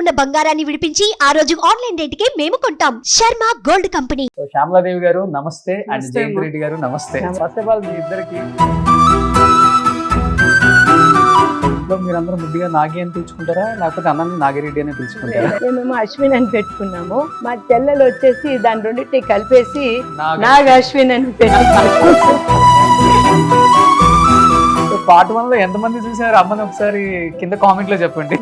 ఉన్న బంగారాన్ని విడిపించి ఆ రోజు ఆన్లైన్ రేటుకే మేము కొంటాం. Sharma gold company. శ్యామలాదేవి గారు నమస్తే అండ్ నమస్తే జయంత్ అమ్మా. రెడ్డి గారు నమస్తే. ఫస్ట్ ఆఫ్ ఆల్ మీ ఇద్దరికి ఇంట్లో మీరందరూ ముద్దుగా నాగి అని పిలుచుకుంటారా లేకపోతే అన్నని నాగిరెడ్డి అని పిలుచుకుంటారా? మేము అశ్విన్ అని పెట్టుకున్నాము. మా చెల్లెలు వచ్చేసి దాని రెండింటిని కలిపేసి నాగ అశ్విన్ అని పెట్టుకున్నాము. పార్ట్ 1 లో ఎంతమంది చూసారు అమ్మని ఒకసారి కింద కామెంట్ లో చెప్పండి.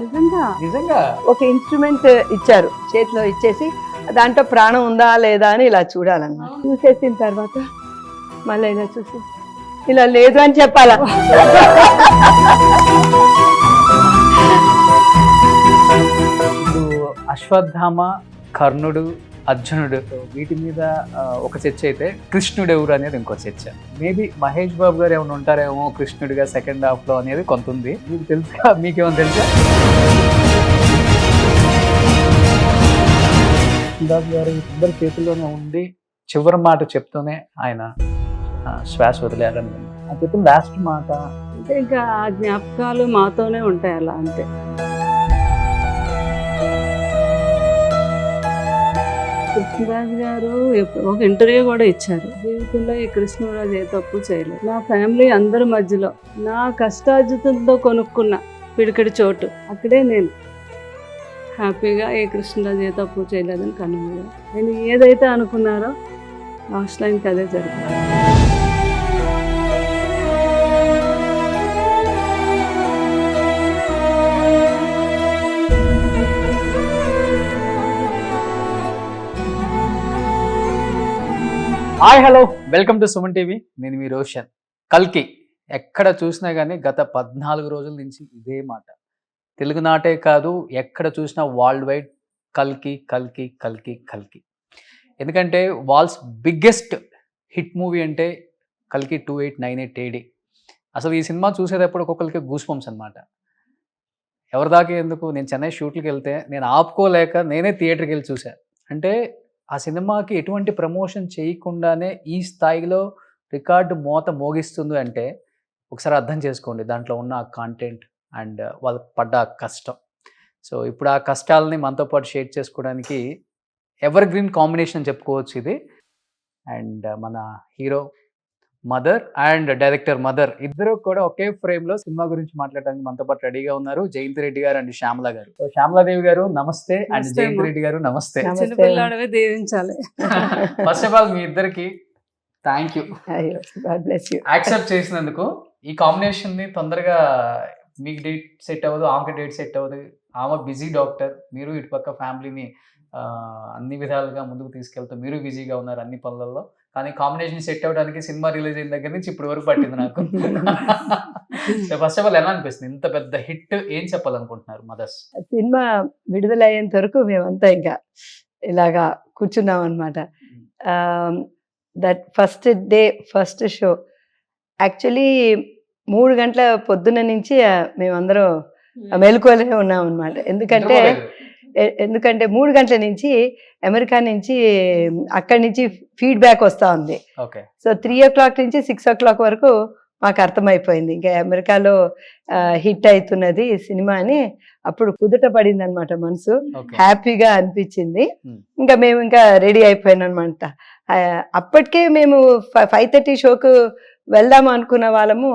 నిజంగా ఒక ఇన్స్ట్రుమెంట్ ఇచ్చారు, చేతిలో ఇచ్చేసి దాంట్లో ప్రాణం ఉందా లేదా అని ఇలా చూడాలన్నమాట. చూసేసిన తర్వాత మళ్ళీ ఇలా చూసి ఇలా లేదు అని చెప్పాలా. ఇప్పుడు అశ్వత్థామ, కర్ణుడు, అర్జునుడు వీటి మీద ఒక చర్చ అయితే కృష్ణుడు ఎవరు అనేది ఇంకో చర్చ. మేబీ మహేష్ బాబు గారు ఏమైనా ఉంటారేమో కృష్ణుడిగా సెకండ్ హాఫ్ లో అనేది కొంత ఉంది. మీకు తెలుసా? మీకేమైనా తెలుసా? బాబు గారు ఇద్దరు చేతుల్లోనే ఉండి చివరి మాట చెప్తూనే ఆయన శ్వాస వదిలేరని అని చెప్పిన లాస్ట్ మాట. అంటే ఇంకా ఆ జ్ఞాపకాలు మాతోనే ఉంటాయి అలా అంతే. కృష్ణరాజు గారు ఒక ఇంటర్వ్యూ కూడా ఇచ్చారు. జీవితంలో ఈ కృష్ణరాజు ఏ తప్పు చేయలేదు. నా ఫ్యామిలీ అందరి మధ్యలో నా కష్టార్జితంతో కొనుక్కున్న పిడికిడి చోటు అక్కడే నేను హ్యాపీగా ఏ కృష్ణరాజు ఏ తప్పు చేయలేదని కనుగొన్నాను. నేను ఏదైతే అనుకున్నారో లాస్ట్ లైన్కి అదే జరిగింది. Hi hello welcome to Suman TV. నేను మీ రోషన్. కల్కి ఎక్కడ చూసినా కానీ గత 14 రోజుల నుంచి ఇదే మాట. తెలుగునాటే కాదు ఎక్కడ చూసినా వరల్డ్ వైడ్ కల్కి కల్కి కల్కి కల్కి. ఎందుకంటే వాల్స్ బిగ్గెస్ట్ హిట్ మూవీ అంటే కల్కి 2898 AD. అసలు ఈ సినిమా చూసేటప్పుడు ఒక్కొక్కరికి గూస్ బంప్స్ అనమాట. ఎవరిదాకా ఎందుకు, నేను చెన్నై షూట్కి వెళ్తే నేను ఆపుకోలేక నేనే థియేటర్కి వెళ్ళి చూశాను. అంటే ఆ సినిమాకి ఎటువంటి ప్రమోషన్ చేయకుండానే ఈ స్థాయిలో రికార్డు మోత మోగిస్తుంది అంటే ఒకసారి అర్థం చేసుకోండి దాంట్లో ఉన్న ఆ కాంటెంట్ అండ్ వాళ్ళు పడ్డ కష్టం. సో ఇప్పుడు ఆ కష్టాలని మనతో పాటు షేర్ చేసుకోవడానికి ఎవర్ గ్రీన్ కాంబినేషన్ అని చెప్పుకోవచ్చు ఇది. అండ్ మన hero mother and director mother ఇద్దరు కూడా ఒకే ఫ్రేమ్ లో సినిమా గురించి మాట్లాడడానికి మనతో పాటు రెడీగా ఉన్నారు. జయంత్ రెడ్డి గారు అండ్ శ్యామల గారు. సో శ్యామలాదేవి గారు నమస్తే అండ్ నమస్తే జయంత్ అమ్మా. రెడ్డి గారు నమస్తే. చిన్నపిల్లాడవే దీవించాలి. ఫస్ట్ ఆఫ్ ఆల్ మీ ఇద్దరికి థ్యాంక్ యూ యాక్సెప్ట్ చేసినందుకు. ఈ కాంబినేషన్ ని తొందరగా మీకు డేట్ సెట్ అవ్వదు, ఆమెకి డేట్ సెట్ అవ్వదు. ఆమె బిజీ డాక్టర్, మీరు ఇటుపక్క ఫ్యామిలీని అన్ని విధాలుగా ముందుకు తీసుకెళ్తూ మీరు బిజీగా ఉన్నారు అన్ని పనులలో. కానీ కాంబినేషన్ సెట్ అవ్వడానికి సినిమా రిలీజ్ అయిన దగ్గర నుంచి ఇప్పటి వరకు పట్టింది నాకు. సో ఫస్ట్ ఆఫ్ ఆల్ ఎలా అనిపిస్తుంది, ఇంత పెద్ద హిట్ ఏం చెప్పాలనుకుంటున్నారు మదర్స్? సినిమా విడుదలయ్యేంత వరకు మేమంతా ఇంకా ఇలాగా కూర్చున్నాం అనమాట. That first day first show actually 3 గంటల పొద్దున్న నుంచి మేమందరం మెలకువలే ఉన్నాం అనమాట. ఎందుకంటే 3 గంటల నుంచి అమెరికా నుంచి అక్కడి నుంచి ఫీడ్బ్యాక్ వస్తూ ఉంది. సో 3 o'clock నుంచి 6 o'clock వరకు మాకు అర్థమైపోయింది ఇంకా అమెరికాలో హిట్ అవుతున్నది సినిమా అని. అప్పుడు కుదుట పడింది అనమాట, మనసు హ్యాపీగా అనిపించింది. ఇంకా మేము ఇంకా రెడీ అయిపోయాను అనమాట. అప్పటికే మేము 5:30 షోకు వెళ్దాం అనుకున్న వాళ్ళము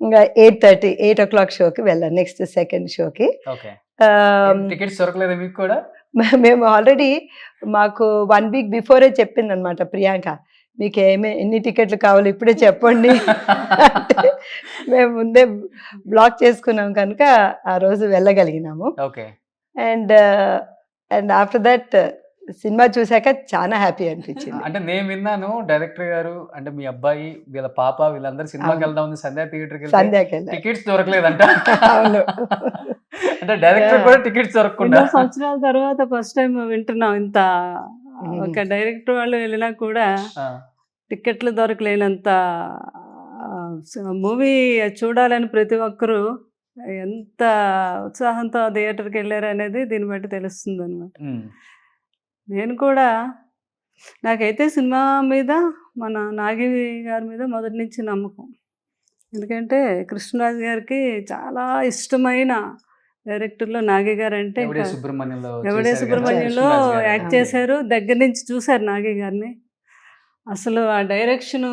ఇంకా 8 o'clock షోకి వెళ్ళాం, నెక్స్ట్ సెకండ్ షోకి. టికెట్స్ దొరకలేదు మీకు కూడా? మేము ఆల్రెడీ మాకు 1 week బిఫోరే చెప్పింది అనమాట ప్రియాంక, మీకు ఎన్ని టికెట్లు కావాలి ఇప్పుడే చెప్పండి. అంటే మేము ముందే బ్లాక్ చేసుకున్నాం కనుక ఆ రోజు వెళ్ళగలిగినాము. అండ్ ఆఫ్టర్ దట్ సినిమా చూసాక చాలా హ్యాపీ అనిపించింది. అంటే నేను విన్నాను డైరెక్టర్ గారు అంటే మీ అబ్బాయి వీళ్ళ పాప వీళ్ళందరూ సినిమాకి వెళ్దాం సంధ్యా థియేటర్కి టికెట్స్ దొరకలేదంట. అవును, అంటే డైరెక్టర్ కూడా టికెట్స్ దొరకకుండా సంవత్సరాల తర్వాత ఫస్ట్ టైం వింటున్నాం ఇంత. ఒక డైరెక్టర్ వాళ్ళు వెళ్ళినా కూడా టికెట్లు దొరకలేనంత మూవీ చూడాలని ప్రతి ఒక్కరూ ఎంత ఉత్సాహంతో థియేటర్కి వెళ్ళారు అనేది దీన్ని బట్టి తెలుస్తుంది అనమాట. నేను కూడా నాకైతే సినిమా మీద మన నాగి గారి మీద మొదటి నుంచి నమ్మకం. ఎందుకంటే కృష్ణరాజు గారికి చాలా ఇష్టమైన డైరెక్టర్లో నాగి గారు అంటే ఎవడే ఇంకా సుబ్రహ్మణ్యంలో ఎవడే చేశారు కదా, సుబ్రహ్మణ్యంలో కృష్ణరాజు గారు. యాక్ట్ చేశారు, దగ్గర నుంచి చూశారు నాగి గారిని. అసలు ఆ డైరెక్షను,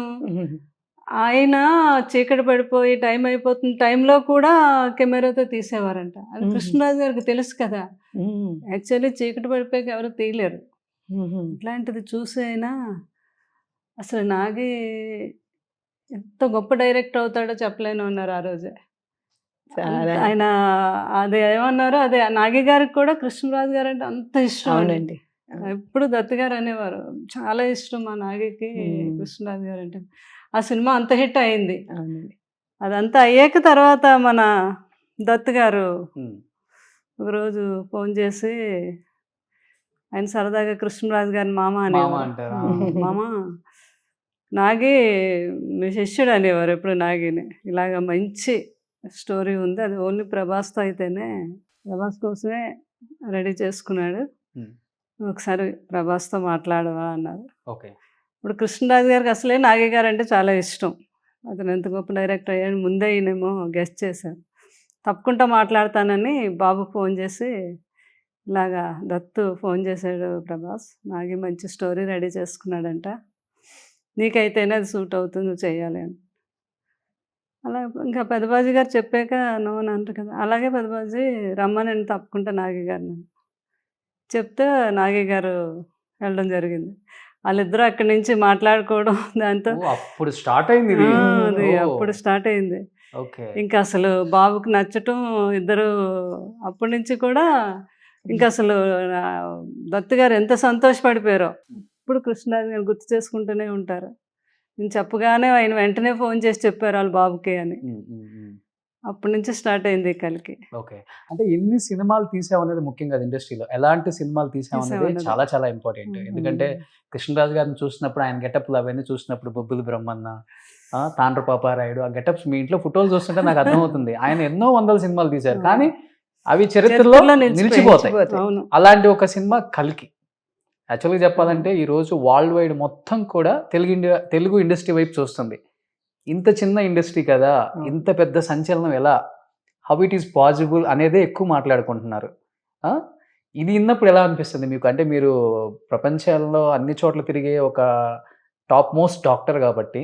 ఆయన చీకటి పడిపోయి టైం అయిపోతున్న టైంలో కూడా కెమెరాతో తీసేవారంట. అది కృష్ణరాజు గారికి తెలుసు కదా, యాక్చువల్లీ చీకటి పడిపోయాక ఎవరు తీయలేరు. ఇట్లాంటిది చూసి అయినా అసలు నాగి ఎంత గొప్ప డైరెక్టర్ అవుతాడో చెప్పలేను అన్నారు ఆ రోజే. ఆయన అది ఏమన్నారో అదే, నాగి గారికి కూడా కృష్ణరాజు గారు అంటే అంత ఇష్టం. అవునండి. ఎప్పుడు దత్ గారు అనేవారు, చాలా ఇష్టం మా నాగికి కృష్ణరాజు గారు అంటే. ఆ సినిమా అంత హిట్ అయింది. అవునండి. అదంతా అయ్యాక తర్వాత మన దత్ గారు ఉమ్. ఒకరోజు ఫోన్ చేసి, ఆయన సరదాగా కృష్ణరాజు గారిని మామ మామ అనేవారు. అంటారా? మామ నాగి మీ శిష్యుడు అనేవారు ఎప్పుడు నాగిని. ఇలాగ మంచి స్టోరీ ఉంది, అది ఓన్లీ ప్రభాస్తో అయితేనే, ప్రభాస్ కోసమే రెడీ చేసుకున్నాడు, ఉమ్. ఒకసారి ప్రభాస్తో మాట్లాడవా అన్నారు. ఓకే. ఇప్పుడు కృష్ణరాజు గారికి అసలే నాగి గారు అంటే చాలా ఇష్టం. అతను ఎంత గొప్ప డైరెక్టర్ అయ్యాడు ముందే ఈయనేమో గెస్ట్ చేశారు. తప్పకుండా మాట్లాడతానని బాబు ఫోన్ చేసి, ఇలాగా దత్తు ఫోన్ చేశాడు ప్రభాస్, నాగి మంచి స్టోరీ రెడీ చేసుకున్నాడంట, నీకైతేనే అది సూట్ అవుతుంది, నువ్వు చేయాలి అని. అలా ఇంకా పెద్దబాజీ గారు చెప్పాక నోన్ అంటారు కదా, అలాగే పెద్దబాజీ రమ్మని తప్పకుండా నాగి గారిని చెప్తే నాగి గారు వెళ్ళడం జరిగింది. వాళ్ళిద్దరూ అక్కడి నుంచి మాట్లాడుకోవడం, దాంతో ఓ, అప్పుడు స్టార్ట్ అయింది ఇది. అది ఓ, అప్పుడు స్టార్ట్ అయింది. ఓకే. ఇంకా అసలు బాబుకి నచ్చటం, ఇద్దరు అప్పటి నుంచి కూడా ఇంకా అసలు దత్తు గారు ఎంత సంతోషపడిపోయారో. ఇప్పుడు కృష్ణరాజు గారు గుర్తు చేసుకుంటూనే ఉంటారు. నేను చెప్పగానే ఆయన వెంటనే ఫోన్ చేసి చెప్పారు వాళ్ళ బాబుకి అని. ఉమ్, ఉమ్, ఉమ్. అప్పటి నుంచి స్టార్ట్ అయింది కలికి. ఓకే. అంటే ఎన్ని సినిమాలు తీసామనేది ముఖ్యం కదా ఇండస్ట్రీలో, ఎలాంటి సినిమాలు తీసామనేది తీసామన్నది. చాలా చాలా ఇంపార్టెంట్. ఎందుకంటే కృష్ణరాజు గారిని చూసినప్పుడు, ఆయన గెటప్లు అవన్నీ చూసినప్పుడు, బొబ్బులు బ్రహ్మన్న, తాండ్ర పాపారాయుడు, ఆ గెటప్స్ మీ ఇంట్లో ఫోటోలు చూస్తుంటే నాకు అర్థమవుతుంది ఆయన ఎన్నో వందల సినిమాలు తీశారు, కానీ అవి చరిత్రలో చరిత్రలో నిలిచిపోతాయి. అవును. అలాంటి ఒక సినిమా కల్కి. యాక్చువల్గా చెప్పాలంటే ఈరోజు వరల్డ్ వైడ్ మొత్తం కూడా తెలుగు ఇండస్ట్రీ వైపు చూస్తుంది. ఇంత చిన్న ఇండస్ట్రీ కదా, ఇంత పెద్ద సంచలనం ఎలా, హౌ ఇట్ ఈస్ పాసిబుల్ అనేదే ఎక్కువ మాట్లాడుకుంటున్నారు. ఇది విన్నప్పుడు ఎలా అనిపిస్తుంది మీకు? అంటే మీరు ప్రపంచంలో అన్ని చోట్ల తిరిగే ఒక టాప్ మోస్ట్ డాక్టర్ కాబట్టి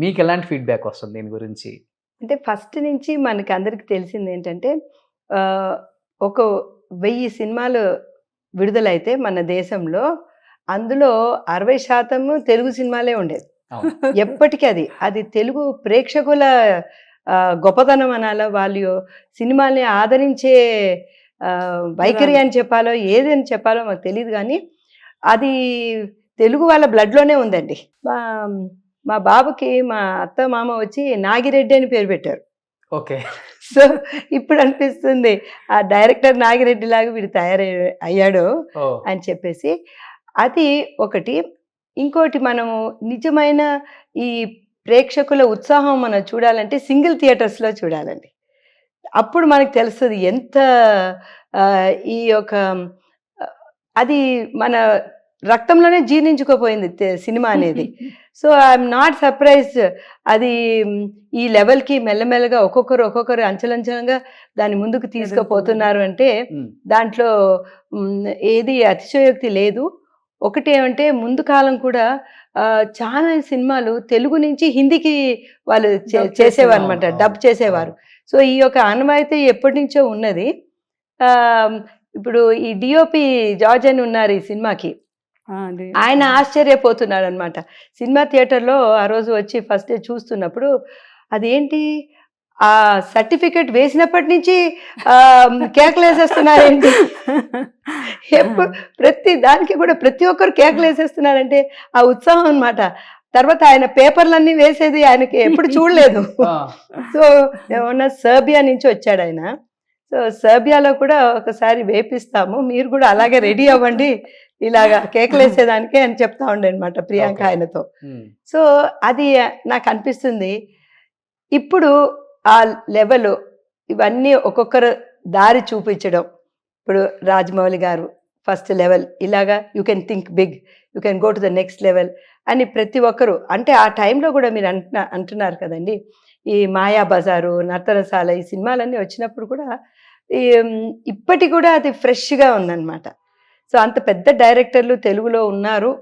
మీకు ఎలాంటి ఫీడ్బ్యాక్ వస్తుంది దీని గురించి? అంటే ఫస్ట్ నుంచి మనకి అందరికి తెలిసింది ఏంటంటే, ఒక 1000 సినిమాలు విడుదలైతే మన దేశంలో అందులో 60% తెలుగు సినిమాలే ఉండేది. అవును. ఎప్పటికీ అది తెలుగు ప్రేక్షకుల గొప్పతనం అనాలో, వాళ్ళు సినిమాల్ని ఆదరించే వైఖరి అని చెప్పాలో, ఏదని చెప్పాలో మాకు తెలియదు, కానీ అది తెలుగు వాళ్ళ బ్లడ్లోనే ఉందండి. మా బాబుకి మా అత్త మామ వచ్చి నాగిరెడ్డి అని పేరు పెట్టారు. ఓకే. సో ఇప్పుడు అనిపిస్తుంది ఆ డైరెక్టర్ నాగిరెడ్డి లాగా వీడు అయ్యాడు అని చెప్పేసి. అది ఒకటి. ఇంకోటి, మనము నిజమైన ఈ ప్రేక్షకుల ఉత్సాహం మనం చూడాలంటే సింగిల్ థియేటర్స్లో చూడాలండి. అప్పుడు మనకు తెలుస్తుంది ఎంత ఈ యొక్క అది మన రక్తంలోనే జీర్ణించుకోపోయింది సినిమా అనేది. సో ఐఎమ్ నాట్ సర్ప్రైజ్డ్ అది ఈ లెవెల్కి మెల్లమెల్లగా ఒక్కొక్కరు అంచెలంచెలంగా దాన్ని ముందుకు తీసుకుపోతున్నారు అంటే దాంట్లో ఏది అతిశయోక్తి లేదు. ఒకటి ఏమంటే, ముందు కాలం కూడా చాలా సినిమాలు తెలుగు నుంచి హిందీకి వాళ్ళు చేసేవారు అనమాట, డబ్ చేసేవారు. సో ఈ యొక్క ఆనవాయితీ ఎప్పటి నుంచో ఉన్నది. ఇప్పుడు ఈ డిఓపి జార్జ్ అని ఉన్నారు ఈ సినిమాకి, ఆయన ఆశ్చర్యపోతున్నాడు అనమాట. సినిమా థియేటర్లో ఆ రోజు వచ్చి ఫస్ట్ డే చూస్తున్నప్పుడు, అదేంటి ఆ సర్టిఫికెట్ వేసినప్పటి నుంచి కేకలు వేసేస్తున్నారేంటి, ప్రతి దానికి కూడా ప్రతి ఒక్కరు కేకలు వేసేస్తున్నారంటే ఆ ఉత్సాహం అనమాట. తర్వాత ఆయన పేపర్లన్నీ వేసేది ఆయనకి ఎప్పుడు చూడలేదు. సో ఏమన్నా సర్బియా నుంచి వచ్చాడు ఆయన. సో సర్బియాలో కూడా ఒకసారి వేపిస్తాము, మీరు కూడా అలాగే రెడీ అవ్వండి ఇలాగా కేకలు వేసేదానికే అని చెప్తా ఉండే అనమాట ప్రియాంక ఆయనతో. సో అది నాకు అనిపిస్తుంది ఇప్పుడు ఆ లెవెల్ ఇవన్నీ ఒక్కొక్కరు దారి చూపించడం. ఇప్పుడు రాజమౌళి గారు ఫస్ట్ లెవెల్, ఇలాగా you can think big, you can go to the next level అని ప్రతి ఒక్కరు. అంటే ఆ టైంలో కూడా మీరు అంటున్నారు కదండి, ఈ మాయా బజారు, నర్తనశాల, ఈ సినిమాలన్నీ వచ్చినప్పుడు కూడా ఇప్పటి కూడా అది ఫ్రెష్గా ఉందన్నమాట. సో అంత పెద్ద డైరెక్టర్లు తెలుగులో ఉన్నారు,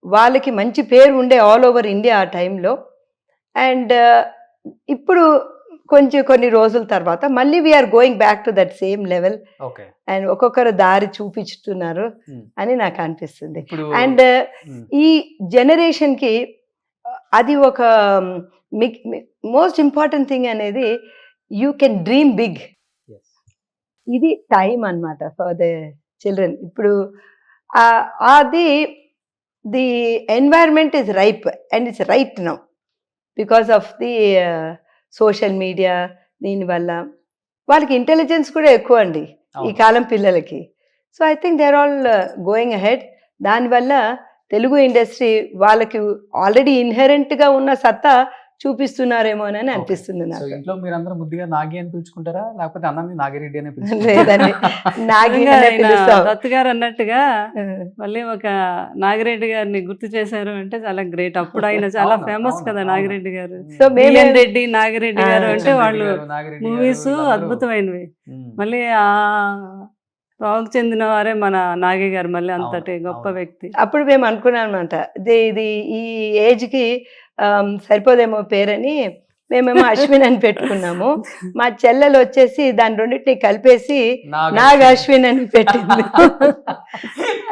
వాళ్ళకి మంచి పేరు ఉండే ఆల్ ఓవర్ ఇండియా ఆ టైంలో. అండ్ ఇప్పుడు కొన్ని రోజుల తర్వాత మళ్ళీ we're going back to that same level. Okay. And ఒక్కొక్కరు దారి చూపించుతున్నారు అని నాకు అనిపిస్తుంది. అండ్ ఈ జనరేషన్కి అది ఒక మోస్ట్ ఇంపార్టెంట్ థింగ్ అనేది, యూ కెన్ డ్రీమ్ బిగ్. ఇది టైం అన్నమాట ఫర్ ద చిల్డ్రన్. ఇప్పుడు అది the environment is ripe and it's right now because of the social media. దీనివల్ల వాళ్ళకి ఇంటెలిజెన్స్ కూడా ఎక్కువ అండి ఈ కాలం పిల్లలకి. So I think they are all going ahead. దానివల్ల తెలుగు ఇండస్ట్రీ వాళ్ళకి ఆల్రెడీ ఇన్హెరెంట్గా ఉన్న సత్తా చూపిస్తున్నారేమో అని అనిపిస్తుంది నాకు. ఇంట్లో మీరందరూ ముద్దుగా నాగి అని పిలుచుకుంటారా, లేకపోతే అన్నని నాగిరెడ్డి అని లేదండి, నాగి దత్ గారు అన్నట్టుగా మళ్ళీ ఒక నాగిరెడ్డి గారిని గుర్తు చేశారు అంటే చాలా గ్రేట్. అప్పుడు ఆయన చాలా ఫేమస్ కదా నాగిరెడ్డి గారు. సో రెడ్డి నాగిరెడ్డి గారు అంటే వాళ్ళు మూవీస్ అద్భుతమైనవి. మళ్ళీ ఆ బాగుకు చెందిన వారే మన నాగి గారు, మళ్ళీ అంతటి గొప్ప వ్యక్తి. అప్పుడు మేము అనుకున్నాం అనమాట, ఇది ఈ ఏజ్కి సరిపోదేమో పేరని మేమేమో అశ్విన్ అని పెట్టుకున్నాము. మా చెల్లెలు వచ్చేసి దాని రెండింటిని కలిపేసి నాగ అశ్విన్ అని పెట్టింది.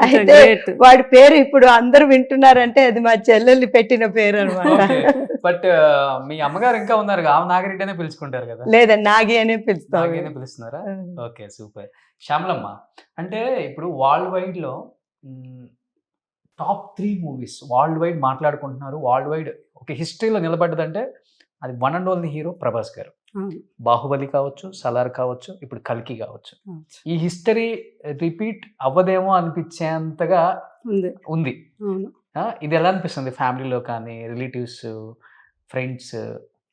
అయితే వాడి పేరు ఇప్పుడు అందరూ వింటున్నారంటే అది మా చెల్లెల్ని పెట్టిన పేరు అనమాట. బట్ మీ అమ్మగారు ఇంకా ఉన్నారు, ఆమె నాగిరెడ్డి అనే పిలుచుకుంటారు కదా? లేదండి, నాగి అనే పిలుస్తున్నారా? Okay, super. శ్యామలమ్మ, అంటే ఇప్పుడు వరల్డ్ వైడ్ లో టాప్ 3 మూవీస్ వరల్డ్ వైడ్ మాట్లాడుకుంటున్నారు, వరల్డ్ వైడ్ ఒక హిస్టరీలో నిలబడ్డదంటే అది one and only hero Prabhas గారు. బాహుబలి కావచ్చు, సలార్ కావచ్చు, ఇప్పుడు కల్కి కావచ్చు. ఈ హిస్టరీ రిపీట్ అవ్వదేమో అనిపించేంతగా ఉంది. ఇది ఎలా అనిపిస్తుంది ఫ్యామిలీలో కానీ, రిలేటివ్స్, ఫ్రెండ్స్?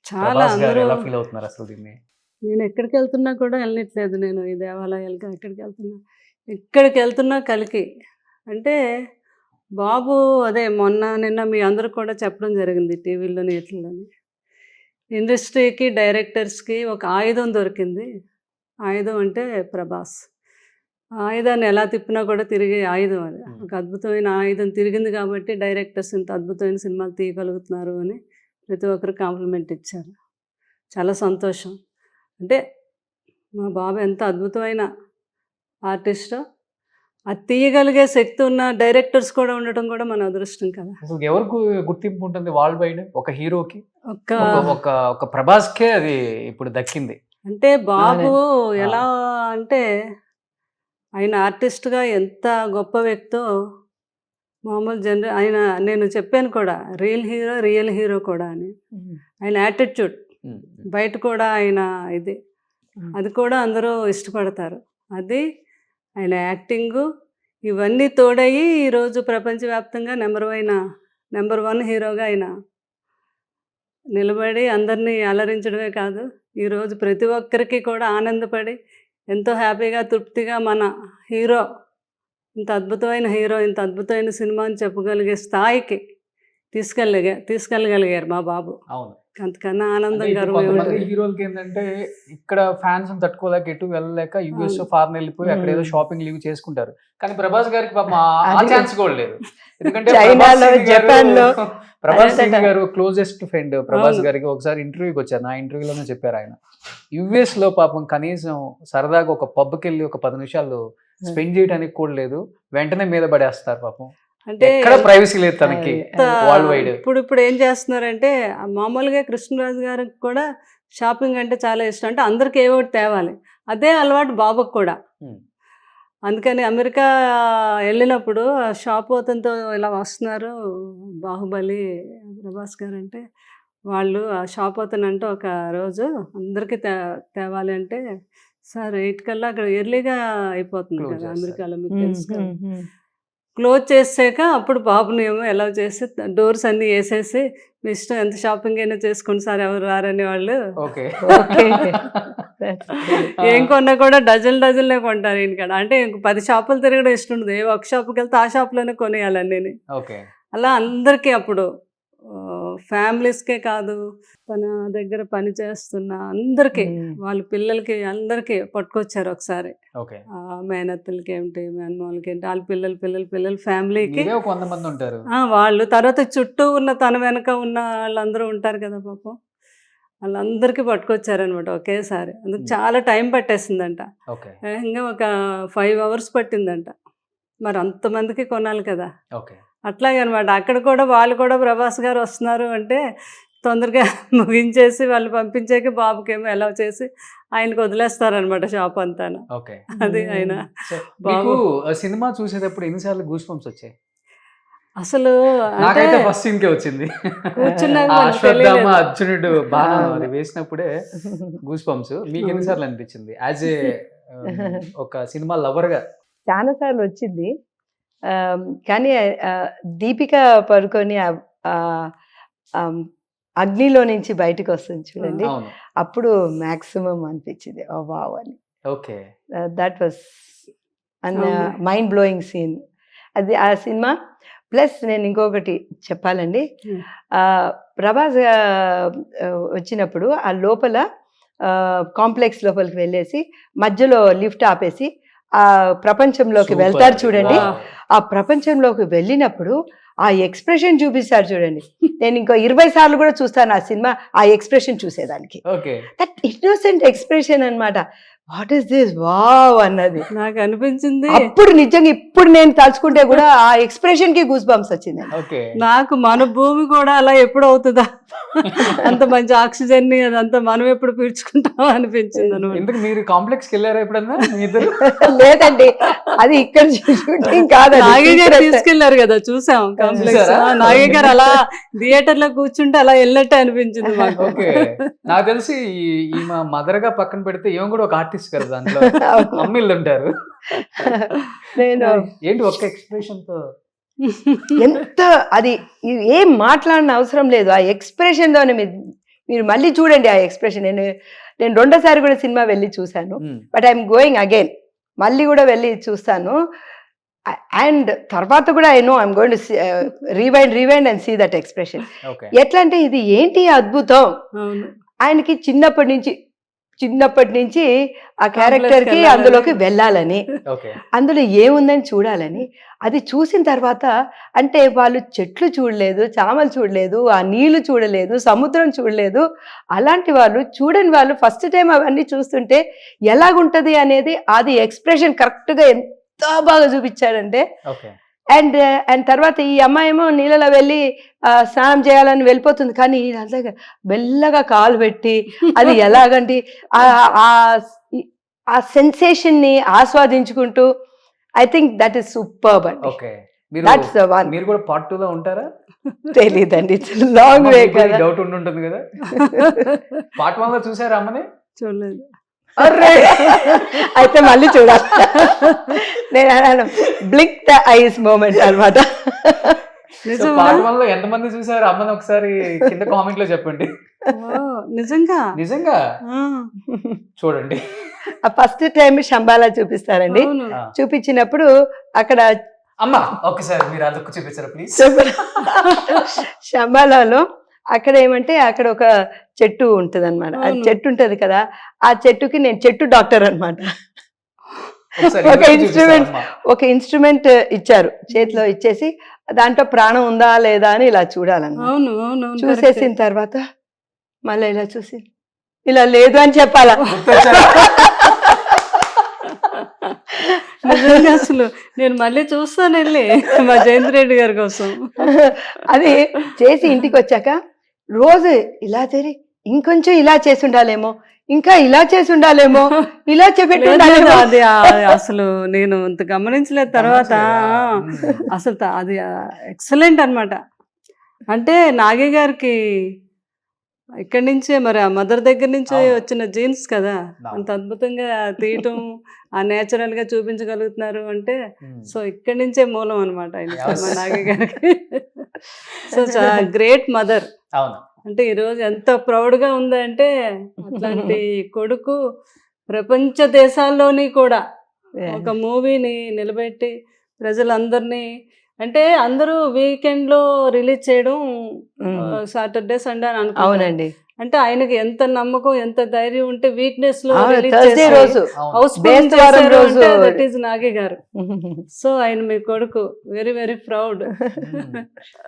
చాలా ఎలా ఫీల్ అవుతున్నారు అసలు దీన్ని? నేను ఎక్కడికి వెళ్తున్నా కూడా వెళ్ళట్లేదు. నేను ఈ దేవాలయాలకి ఎక్కడికి వెళ్తున్నా కల్కి అంటే బాబు. అదే మొన్న నిన్న మీ అందరూ కూడా చెప్పడం జరిగింది టీవీలోని ఎట్లని, ఇండస్ట్రీకి డైరెక్టర్స్కి ఒక ఆయుధం దొరికింది. ఆయుధం అంటే ప్రభాస్. ఆయుధాన్ని ఎలా తిప్పినా కూడా తిరిగే ఆయుధం అది. ఒక అద్భుతమైన ఆయుధం తిరిగింది కాబట్టి డైరెక్టర్స్ ఇంత అద్భుతమైన సినిమాలు తీయగలుగుతున్నారు అని ప్రతి ఒక్కరు కాంప్లిమెంట్ ఇచ్చారు. చాలా సంతోషం. అంటే మా బాబు ఎంత అద్భుతమైన ఆర్టిస్టో, అది తీయగలిగే శక్తి ఉన్న డైరెక్టర్స్ కూడా ఉండటం కూడా మన అదృష్టం కదా. అసలు ఎవరికి గుర్తింపు ఉంటుంది వరల్డ్ వైడ్? ఒక హీరోకి, ఒక ప్రభాస్కే అది ఇప్పుడు దక్కింది. అంటే బాబు ఎలా అంటే ఆయన ఆర్టిస్ట్గా ఎంత గొప్ప వ్యక్తో మామూలు ఆయన నేను చెప్పాను కూడా, రియల్ హీరో కూడా అని. ఆయన యాటిట్యూడ్ బయట కూడా ఆయన ఇది, అది కూడా అందరూ ఇష్టపడతారు. అది ఆయన యాక్టింగు ఇవన్నీ తోడయి ఈరోజు ప్రపంచవ్యాప్తంగా నెంబర్ 1 హీరోగా ఆయన నిలబడి అందరినీ అలరించడమే కాదు, ఈరోజు ప్రతి ఒక్కరికి కూడా ఆనందపడి ఎంతో హ్యాపీగా తృప్తిగా మన హీరో, ఇంత అద్భుతమైన హీరో, ఇంత అద్భుతమైన సినిమా అని చెప్పగలిగే స్థాయికి తీసుకెళ్ళగలిగారు మా బాబు. అవును, అంతకన్నా ఆనందం హీరోలకి ఏంటంటే ఇక్కడ ఫ్యాన్స్ తట్టుకోలేక ఎటు వెళ్ళలేక యుఎస్ ఫారెన్ వెళ్ళిపోయి అక్కడ ఏదో షాపింగ్ లీవ్ చేసుకుంటారు. కానీ ప్రభాస్ గారికి పాపం ఆ ఛాన్స్ కూడా లేదు. ఎందుకంటే ప్రభాస్ గారు క్లోజెస్ట్ ఫ్రెండ్ ప్రభాస్ గారికి ఒకసారి ఇంటర్వ్యూకి వచ్చారు. నా ఇంటర్వ్యూలోనే చెప్పారు ఆయన, యుఎస్ లో పాపం కనీసం సరదాగా ఒక పబ్కి వెళ్ళి ఒక 10 నిమిషాలు స్పెండ్ చేయడానికి కూడా లేదు, వెంటనే మీద పడేస్తారు పాపం. అంటే ప్రైవసీ లేదు తనకి వరల్డ్ వైడ్. ఇప్పుడు ఏం చేస్తున్నారంటే మామూలుగా కృష్ణరాజు గారికి కూడా షాపింగ్ అంటే చాలా ఇష్టం. అంటే అందరికి ఏవో తేవాలి, అదే అలవాటు బాబుకి కూడా. అందుకని అమెరికా వెళ్ళినప్పుడు షాప్ అతనితో ఇలా వస్తున్నారు బాహుబలి ప్రభాస్ గారు అంటే, వాళ్ళు ఆ షాప్ అతను అంటే ఒక రోజు అందరికీ తేవాలి అంటే, సార్ 8 కల్లా అక్కడ ఎర్లీగా అయిపోతుంది కదా అమెరికాలో, మీకు తెలుసు కదా. క్లోజ్ చేసాక అప్పుడు బాబుని ఏమో ఎలా చేసి డోర్స్ అన్నీ వేసేసి, మీ ఇష్టం ఎంత షాపింగ్ అయినా చేసుకోండి సార్, ఎవరు రారని వాళ్ళు. ఏం కొన్నా కూడా డజన్లే కొంటారు ఇంటికాడ. అంటే 10 షాపులు తిరగడం ఇష్టం ఉండదు, ఏ ఒక షాపుకి వెళ్తే ఆ షాప్లోనే కొనేయాలని. అలా అందరికీ అప్పుడు ఫ్యామిలీస్కే కాదు, తన దగ్గర పని చేస్తున్న అందరికీ, వాళ్ళ పిల్లలకి అందరికీ పట్టుకొచ్చారు ఒకసారి. ఓకే. మేనత్తలకి ఏంటి, మేనమాలకి ఏంటి, వాళ్ళ పిల్లలు ఫ్యామిలీకి మీరే ఒక 100 మంది ఉంటారు. వాళ్ళు తర్వాత చుట్టూ ఉన్న తన వెనక ఉన్న వాళ్ళందరూ ఉంటారు కదా పాపం, వాళ్ళందరికీ పట్టుకొచ్చారనమాట ఒకేసారి. అందుకు చాలా టైం పట్టేసిందంట, ఓకే. ఇంకా ఒక 5 hours పట్టిందంట. మరి అంతమందికి కొనాలి కదా, ఓకే. అట్లాగే అనమాట. అక్కడ కూడా వాళ్ళు కూడా ప్రభాస్ గారు వస్తున్నారు అంటే తొందరగా ముగించేసి వాళ్ళు పంపించాక బాబుకేమో ఎలా చేసి ఆయనకు వదిలేస్తారనమాట షాప్ అంతా. ఓకే. అది ఆయన మీకు సినిమా చూసేటప్పుడు ఎన్నిసార్లు గూస్ బంప్స్ వచ్చాయి? అసలు నాకైతే ఫస్ట్ సీన్ కే వచ్చింది. కూర్చున్నాక అశ్వత్థామ అర్జునుడు బాణం అది వేసినప్పుడే గూస్ బంప్స్. మీకు ఎన్నిసార్లు అనిపించింది యాజ్ ఏ ఒక సినిమా లవర్ గా? చాలా సార్లు వచ్చింది. కానీ దీపిక పడుకొని అగ్నిలో నుంచి బయటకు వస్తుంది చూడండి, అప్పుడు మాక్సిమం అనిపించింది ఓ వావ్ అని. Okay. That was and mind blowing scene అది ఆ సినిమా. ప్లస్ నేను ఇంకొకటి చెప్పాలండి, ప్రభాస్ వచ్చినప్పుడు ఆ లోపల కాంప్లెక్స్ లోపలికి వెళ్ళేసి మధ్యలో లిఫ్ట్ ఆపేసి ఆ ప్రపంచంలోకి వెళ్తారు చూడండి. ఆ ప్రపంచంలోకి వెళ్ళినప్పుడు ఆ ఎక్స్ప్రెషన్ చూపిస్తారు చూడండి. నేను ఇంకో 20 సార్లు కూడా చూస్తాను ఆ సినిమా ఆ ఎక్స్ప్రెషన్ చూసేదానికి. దట్ ఇన్నోసెంట్ ఎక్స్ప్రెషన్ అన్నమాట. వాట్ ఈస్ దిస్ వావ్ అన్నది నాకు అనిపించింది అప్పుడు. నిజంగా ఇప్పుడు నేను తలుచుకుంటే కూడా ఆ ఎక్స్ప్రెషన్ కి గూస్ బంప్స్ వచ్చింది నాకు. మన భూమి కూడా అలా ఎప్పుడు అవుతుందా, అంత మంచి ఆక్సిజన్ ని అదంతా మనం ఎప్పుడు పీల్చుకుంటాం అనిపించింది అనమాట. ఎందుకు మీరు కాంప్లెక్స్ కి వెళ్ళారా ఎప్పుడన్నా? లేదండి, అది ఇక్కడ షూటింగ్ కాదు, నాగే గారు తీసుకెళ్లారు కదా, చూసాం కాంప్లెక్స్. నాగే గారు అలా థియేటర్ లో కూర్చుంటే అలా వెళ్ళట్టే అనిపించింది మాకు. ఓకే. నాకు తెలిసి ఈ మా మదర్ గా పక్కన పెడితే ఏం కూడా ఒక ఆర్టిస్ట్ కదా, దాంట్లో అమ్మిళ్ళు ఉంటారు. నేను ఏంటి ఒక్క ఎక్స్ప్రెషన్ తో ఎంత అది ఏం మాట్లాడిన అవసరం లేదు, ఆ ఎక్స్ప్రెషన్ తోనే మీరు మళ్ళీ చూడండి ఆ ఎక్స్ప్రెషన్. నేను రెండోసారి కూడా సినిమా వెళ్ళి చూశాను, బట్ ఐఎమ్ గోయింగ్ అగైన్, మళ్ళీ కూడా వెళ్ళి చూస్తాను. అండ్ తర్వాత కూడా I know I'm going to rewind and see that expression. ఎట్లా అంటే ఇది ఏంటి అద్భుతం. ఆయనకి చిన్నప్పటి నుంచి ఆ క్యారెక్టర్ కి అందులోకి వెళ్ళాలని, అందులో ఏముందని చూడాలని, అది చూసిన తర్వాత అంటే వాళ్ళు చెట్లు చూడలేదు, చామలు చూడలేదు, ఆ నీళ్లు చూడలేదు, సముద్రం చూడలేదు, అలాంటి వాళ్ళు చూడని వాళ్ళు ఫస్ట్ టైం అవన్నీ చూస్తుంటే ఎలాగుంటది అనేది అది ఎక్స్ప్రెషన్ కరెక్ట్ గా ఎంత బాగా చూపించాడంటే. అండ్ తర్వాత ఈ అమ్మాయి ఏమో నీళ్ళలో వెళ్ళి స్నానం చేయాలని వెళ్ళిపోతుంది, కానీ ఇదంతా మెల్లగా కాలు పెట్టి అది ఎలాగంటే ఆ సెన్సేషన్ ని ఆస్వాదించుకుంటూ, I think that is superb అండి. That's the one. మీరు కూడా పార్ట్ 2 లో ఉంటారా? తెలీదండి, ఇట్స్ లాంగ్ వే కదా. డౌట్ ఉంటుంది కదా. పార్ట్ 1 లో చూసారా అమ్మని? చూడలేదు. అయితే మళ్ళీ చూడాలి. నేను అన్నాను బ్లింక్ ద ఐస్ మూమెంట్ అన్నమాట. పార్ట్ 1 లో ఎంతమంది చూసారు అమ్మని ఒకసారి కింద కామెంట్ లో చెప్పండి. నిజంగా చూడండి. ఫస్ట్ టైం శంబాలా చూపిస్తారండి. చూపించినప్పుడు అక్కడ అమ్మ ఒకసారి మీరు అదొక చూపించారా ప్లీజ్? శంబాలాలో అక్కడ ఏమంటే అక్కడ ఒక చెట్టు ఉంటది అనమాట. ఆ చెట్టు ఉంటది కదా, ఆ చెట్టుకి నేను చెట్టు డాక్టర్ అనమాట. ఒక ఇన్స్ట్రుమెంట్ ఇచ్చారు చేతిలో, ఇచ్చేసి దాంట్లో ప్రాణం ఉందా లేదా అని ఇలా చూడాలన్నమాట. చూసేసిన తర్వాత మళ్ళీ ఇలా చూసి ఇలా లేదు అని చెప్పాలా. అసలు నేను మళ్ళీ చూస్తాను వెళ్ళి మా జయంత్ రెడ్డి గారి కోసం. అది చేసి ఇంటికి వచ్చాక రోజు ఇలా చేరి ఇంకొంచెం ఇలా చేసి ఉండాలేమో, ఇంకా ఇలా చేసి ఉండాలేమో, ఇలా చెప్పేది. అది అసలు నేను అంత గమనించలేదు. తర్వాత అసలు అది ఎక్సలెంట్ అన్నమాట. అంటే నాగే గారికి ఇక్కడి నుంచే మరి ఆ మదర్ దగ్గర నుంచే వచ్చిన జీన్స్ కదా, అంత అద్భుతంగా తీయటం, ఆ నేచురల్ గా చూపించగలుగుతున్నారు అంటే సో ఇక్కడి నుంచే మూలం అనమాట ఆయన నాగే గారికి. So great mother. అంటే ఈరోజు ఎంత ప్రౌడ్గా ఉందంటే అట్లాంటి కొడుకు ప్రపంచ దేశాల్లోని కూడా ఒక మూవీని నిలబెట్టి ప్రజలందరినీ అంటే అందరూ వీకెండ్ లో రిలీజ్ చేయడం సాటర్డే సండే అని అనుకుంటారు. అవునండి. అంటే ఆయనకి ఎంత నమ్మకం, ఎంత ధైర్యం ఉంటే వీక్నెస్ లో థర్స్డే రోజు బేస్తవారం రోజు దట్ ఈస్ నాగి గారు. సో ఆయన మీ కొడుకు, వెరీ వెరీ ప్రౌడ్.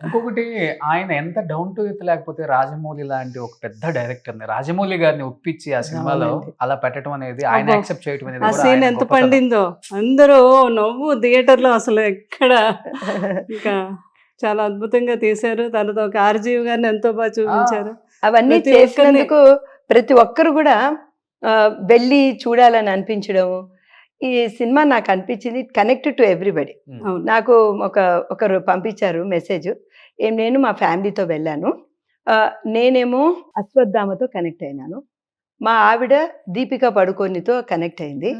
ఇంకొకటి ఆయన ఎంత డౌన్ టు ఎర్త్, లేకపోతే రాజమౌళి లాంటి ఒక పెద్ద డైరెక్టర్ ని, రాజమౌళి గారిని ఒప్పించి ఆ సినిమాలో అవునండి. అలా పెట్టడం అనేది, ఆయన అబ్బో. యాక్సెప్ట్ చేయడం అనేది ఆ కూడా సీన్ ఆయన ఎంత గొప్పతనం. పండిందో, అందరూ నవ్వు థియేటర్ లో అసలు ఎక్కడ. ఇంకా చాలా అద్భుతంగా తీశారు. తర్వాత ఒక ఆర్జీవి గారిని ఎంతో బాగా చూపించారు. అవన్నీ ప్రతి చేసినందుకు ప్రతి ఒక్కరు కూడా వెళ్ళి చూడాలని అనిపించడం. ఈ సినిమా నాకు అనిపించింది కనెక్టెడ్ టు ఎవ్రీబడి. అవును. నాకు ఒకరు పంపించారు మెసేజ్, నేను మా ఫ్యామిలీతో వెళ్ళాను, నేనేమో అశ్వత్థామతో కనెక్ట్ అయినాను, మా ఆవిడ దీపికా పడుకోనితో కనెక్ట్ అయింది,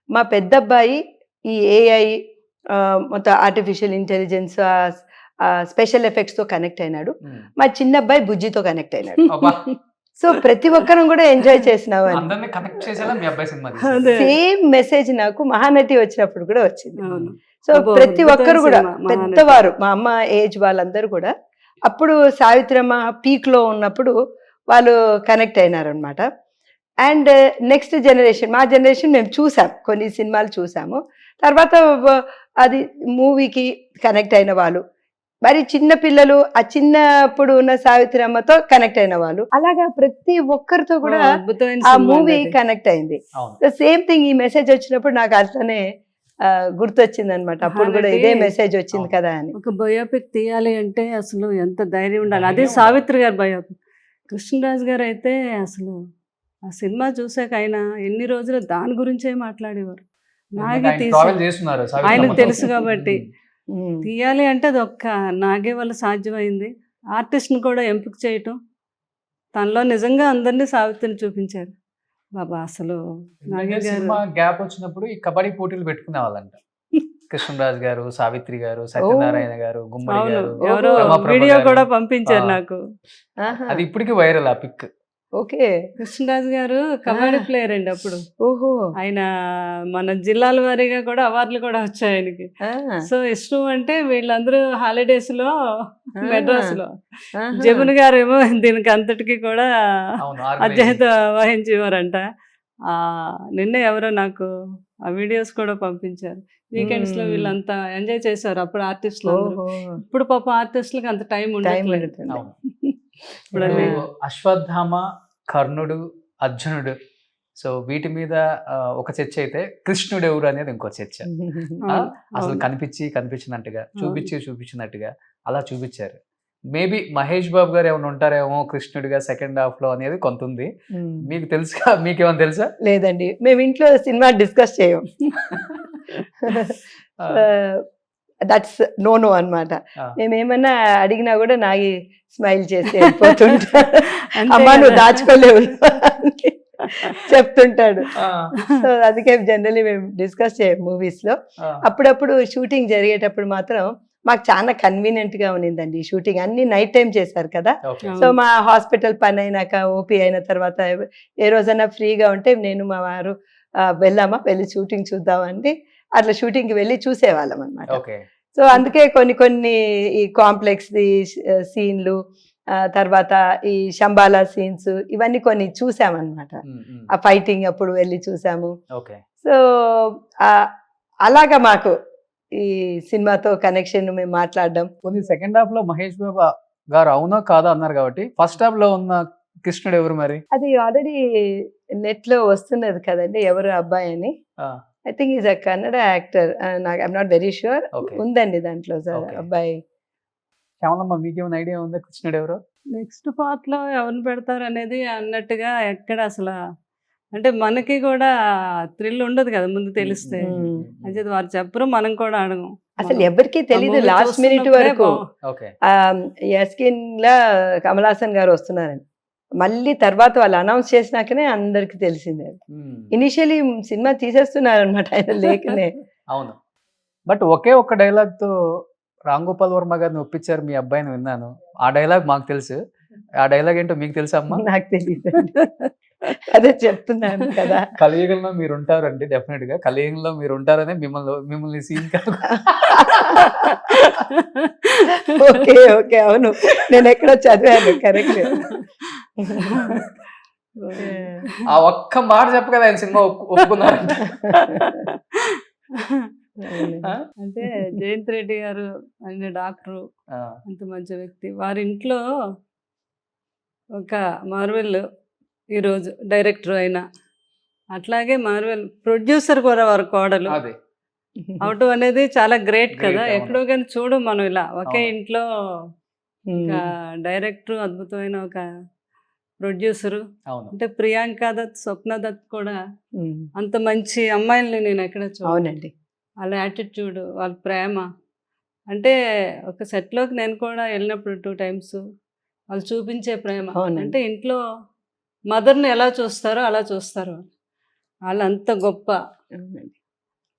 మా పెద్దబ్బాయి ఈ ఏఐ మొత్తం ఆర్టిఫిషియల్ ఇంటెలిజెన్స్ స్పెషల్ ఎఫెక్ట్స్ తో కనెక్ట్ అయినాడు, మా చిన్న అబ్బాయి బుజ్జితో కనెక్ట్ అయినాడు. అబ్బా. సో ప్రతి ఒక్కరం కూడా ఎంజాయ్ చేసినావు అని. అందరినీ కనెక్ట్ చేసేలా మీ అబ్బాయి సినిమా అదే. సేమ్ మెసేజ్ నాకు మహానటి వచ్చినప్పుడు కూడా వచ్చింది. అవును. సో అబ్బో, ప్రతి అద్భుతమైన ఒక్కరు కూడా సినిమా, మహానటి. పెద్దవారు, మా అమ్మ ఏజ్ వాళ్ళందరూ కూడా అప్పుడు సావిత్రమ్మ పీక్ లో ఉన్నప్పుడు వాళ్ళు కనెక్ట్ అయినారు అనమాట. అండ్ నెక్స్ట్ జనరేషన్, మా జనరేషన్ మేము చూసాం, కొన్ని సినిమాలు చూసాము, తర్వాత అది మూవీకి కనెక్ట్ అయిన వాళ్ళు, మరి చిన్న పిల్లలు ఆ చిన్నప్పుడు ఉన్న సావిత్రమ్మతో కనెక్ట్ అయిన వాళ్ళు, అలాగా ప్రతి ఒక్కరితో కూడా అద్భుతమైన ఆ సినిమా మూవీ అండి అది. కనెక్ట్ అయింది. అవును. సేమ్ థింగ్ ఈ మెసేజ్ వచ్చినప్పుడు నాకు అట్లనే గుర్తొచ్చింది అనమాట, అప్పుడు కూడా ఇదే మెసేజ్ వచ్చింది కదా అని. ఒక బయోపిక్ తీయాలి అంటే అసలు ఎంత ధైర్యం ఉండాలి. అదే ధైర్యం సావిత్రి గారు బయోపిక్. కృష్ణరాజు గారు అయితే అసలు ఆ సినిమా చూసాక ఆయన ఎన్ని రోజులు దాని గురించే మాట్లాడేవారు. నాగే ఆయన ట్రావెల్ తీసి చేస్తున్నారు ఆయనకు సావిత్రమ్మతో. తెలుసు కాబట్టి ఉమ్. తీయాలి అంటే అది ఒక్క నాగే వల్ల సాధ్యమైంది. ఆర్టిస్ట్ని కూడా ఎంపిక చేయటం, తనలో నిజంగా అందరినీ సావిత్రిని చూపించారు. బాబా అసలు నాగే ఎందుకంటే గారు సినిమా గ్యాప్ వచ్చినప్పుడు ఈ కబడ్డీ పోటీలు పెట్టుకునే వాళ్ళంట. కృష్ణరాజు గారు, సావిత్రి గారు, సత్యనారాయణ గారు, గుమ్మడి అవును, గారు, ఎవరో రమాప్రభ వీడియో గారు. కూడా పంపించారు ఆ. నాకు. ఆహా. అది ఇప్పటికీ వైరల్ ఆ పిక్. ఓకే. కృష్ణరాజు గారు కబడ్డీ ప్లేయర్ అండి అప్పుడు. ఓహో. ఆయన మన జిల్లాల వారీగా కూడా అవార్డులు కూడా వచ్చాయి ఆయనకి. ఆ. సో ఇష్టం అంటే వీళ్ళందరూ హాలిడేస్ లో మెడ్రాస్ లో, ఆహా. జమున గారు ఏమో దీనికి అంతటికి కూడా అవును, అధ్యయత వహించేవారంట. నిన్నే ఎవరో నాకు ఆ వీడియోస్ కూడా పంపించారు. వీకెండ్స్ లో వీళ్ళంతా ఎంజాయ్ చేశారు అప్పుడు ఆర్టిస్టులు అందరూ. ఓహో. ఇప్పుడు పాప ఆర్టిస్టులకు అంత టైం టైం ఉండట్లేదు. ఉండట్లేదు. అవును. ఇప్పుడు అన్నీ ఇప్పుడు అశ్వత్థామ, కర్ణుడు, అర్జునుడు, సో వీటి మీద ఒక చర్చ అయితే కృష్ణుడు ఎవరు అనేది ఇంకో చర్చ. అవును, అసలు అవును. కనిపించినట్టుగా చూపించినట్టుగా అలా చూపించారు. మేబీ మహేష్ బాబు గారు ఏమైనా ఉంటారేమో కృష్ణుడిగా సెకండ్ హాఫ్ లో అనేది కొంత ఉంది. ఉమ్. మీకు తెలుసా, మీకేమైనా తెలుసా? లేదండి, మేము ఇంట్లో సినిమా డిస్కస్ చేయం. దట్స్ నో అన్నమాట. ఆ. మేమేమన్నా అడిగినా కూడా నాగి స్మైల్ చేసి వెళ్ళిపోతుంటా. అంతే అమ్మా నువ్వు కదా. దాచుకోలేవు అని చెప్తుంటాడు. ఆ, సో అందుకే జనరలీ మేము డిస్కస్ చేయం మూవీస్ లో. ఆ, అప్పుడప్పుడు షూటింగ్ జరిగేటప్పుడు మాత్రం మాకు చాలా కన్వీనియంట్ గా ఉన్నిందండి. షూటింగ్ అన్ని నైట్ టైం చేశారు కదా. ఓకే. సో మా హాస్పిటల్ పని అయినాక, ఓపీ అయిన తర్వాత ఏ రోజైనా ఫ్రీగా ఉంటే నేను మా వారు వెళ్ళి షూటింగ్ చూద్దామంటే అట్లా షూటింగ్ కి వెళ్ళి చూసేవాళ్ళం అనమాట. ఓకే. సో అందుకే కొన్ని ఈ కాంప్లెక్స్ సీన్లు, తర్వాత ఈ శంబాలా సీన్స్, ఇవన్నీ కొన్ని చూసామన్నమాట. ఆ ఫైటింగ్ అప్పుడు వెళ్ళి చూసాము. ఓకే. సో అలాగా మాకు ఈ సినిమాతో కనెక్షన్ మేము మాట్లాడడం. కొన్ని సెకండ్ హాఫ్ లో మహేష్ బాబు గారు అవునో కాదో అన్నారు కాబట్టి ఫస్ట్ హాఫ్ లో ఉన్న కృష్ణుడు ఎవరు మరి? అది ఆల్రెడీ నెట్ లో వస్తున్నది కదండి, ఎవరు అబ్బాయి అని. I think is a Kannada actor, నాకు I'm not very sure. Okay. ఉందండి దాంట్లో సార్ Okay. అబ్బాయి. శ్యామలమ్మ, మీకేమైనా ఐడియా ఉందా కృష్ణుడు ఎవరో? నెక్స్ట్ పార్ట్ లో ఎవరిని పెడతారు అనేది అన్నట్టుగా ఎక్కడ అసలు, అంటే మనకి కూడా థ్రిల్ ఉండదు కదా ముందు తెలిస్తే. మ్మ్. అయితే వారు చెప్పరు, మనం కూడా అడగం. అసలు ఎవరికి తెలీదు movie లాస్ట్ మినిట్ చూస్తున్నప్పుడే వరకు. ఓకే. యస్కిన్ లా కమల్ హాసన్ గారు వస్తున్నారని మళ్ళీ తర్వాత వాళ్ళు అనౌన్స్ చేసినాకనే అందరికి తెలిసింది. ఇనిషియలీ సినిమా తీసేస్తున్నారనమాట ఆయన లేకనే. అవును. బట్ ఒకే ఒక్క డైలాగ్ తో రామ్ గోపాల్ వర్మ గారిని ఒప్పించారు మీ అబ్బాయిని విన్నాను. ఆ డైలాగ్ మాకు తెలుసు. ఆ డైలాగ్ ఏంటో మీకు తెలుసా అమ్మా? నాకు తెలియదు. అదే చెప్తున్నాను కదా. కలియుగంలో మీరు ఉంటారండి, డెఫినెట్ గా కలియుగంలో మీరు ఉంటారనే మిమ్మల్ని సీన్ ఓకే ఓకే, అవును, నేను ఎక్కడో చదివాను, కరెక్ట్. ఆ ఒక్క మాట చెప్పగల ఆయన సినిమా ఒప్పుకున్నారంట. అంటే జయంత్ రెడ్డి గారు ఆయన డాక్టరు, ఆ, అంత మంచి వ్యక్తి. వారి ఇంట్లో ఒక మార్వెల్ ఈరోజు డైరెక్టర్ అయినా, అట్లాగే మార్వెల్ ప్రొడ్యూసర్ కూడా వారి కోడలు అదే అవటం అనేది చాలా గ్రేట్ Great, కదా. అవును. ఎక్కడో కానీ చూడు మనం ఇలా ఒకే అవును. ఇంట్లో ఒక డైరెక్టర్, అద్భుతమైన ఒక ప్రొడ్యూసరు. అవును. అంటే ప్రియాంక దత్, స్వప్న దత్ కూడా అంత మంచి అమ్మాయిల్ని నేను ఎక్కడ చూడ. అవునండి. వాళ్ళ యాటిట్యూడ్, వాళ్ళ ప్రేమ, అంటే ఒక సెట్లోకి నేను కూడా వెళ్ళినప్పుడు 2 times వాళ్ళు చూపించే ప్రేమ, అవునండి. అంటే ఇంట్లో మదర్ని ఎలా చూస్తారో అలా చూస్తారు వాళ్ళు. అంత గొప్ప అవునండి.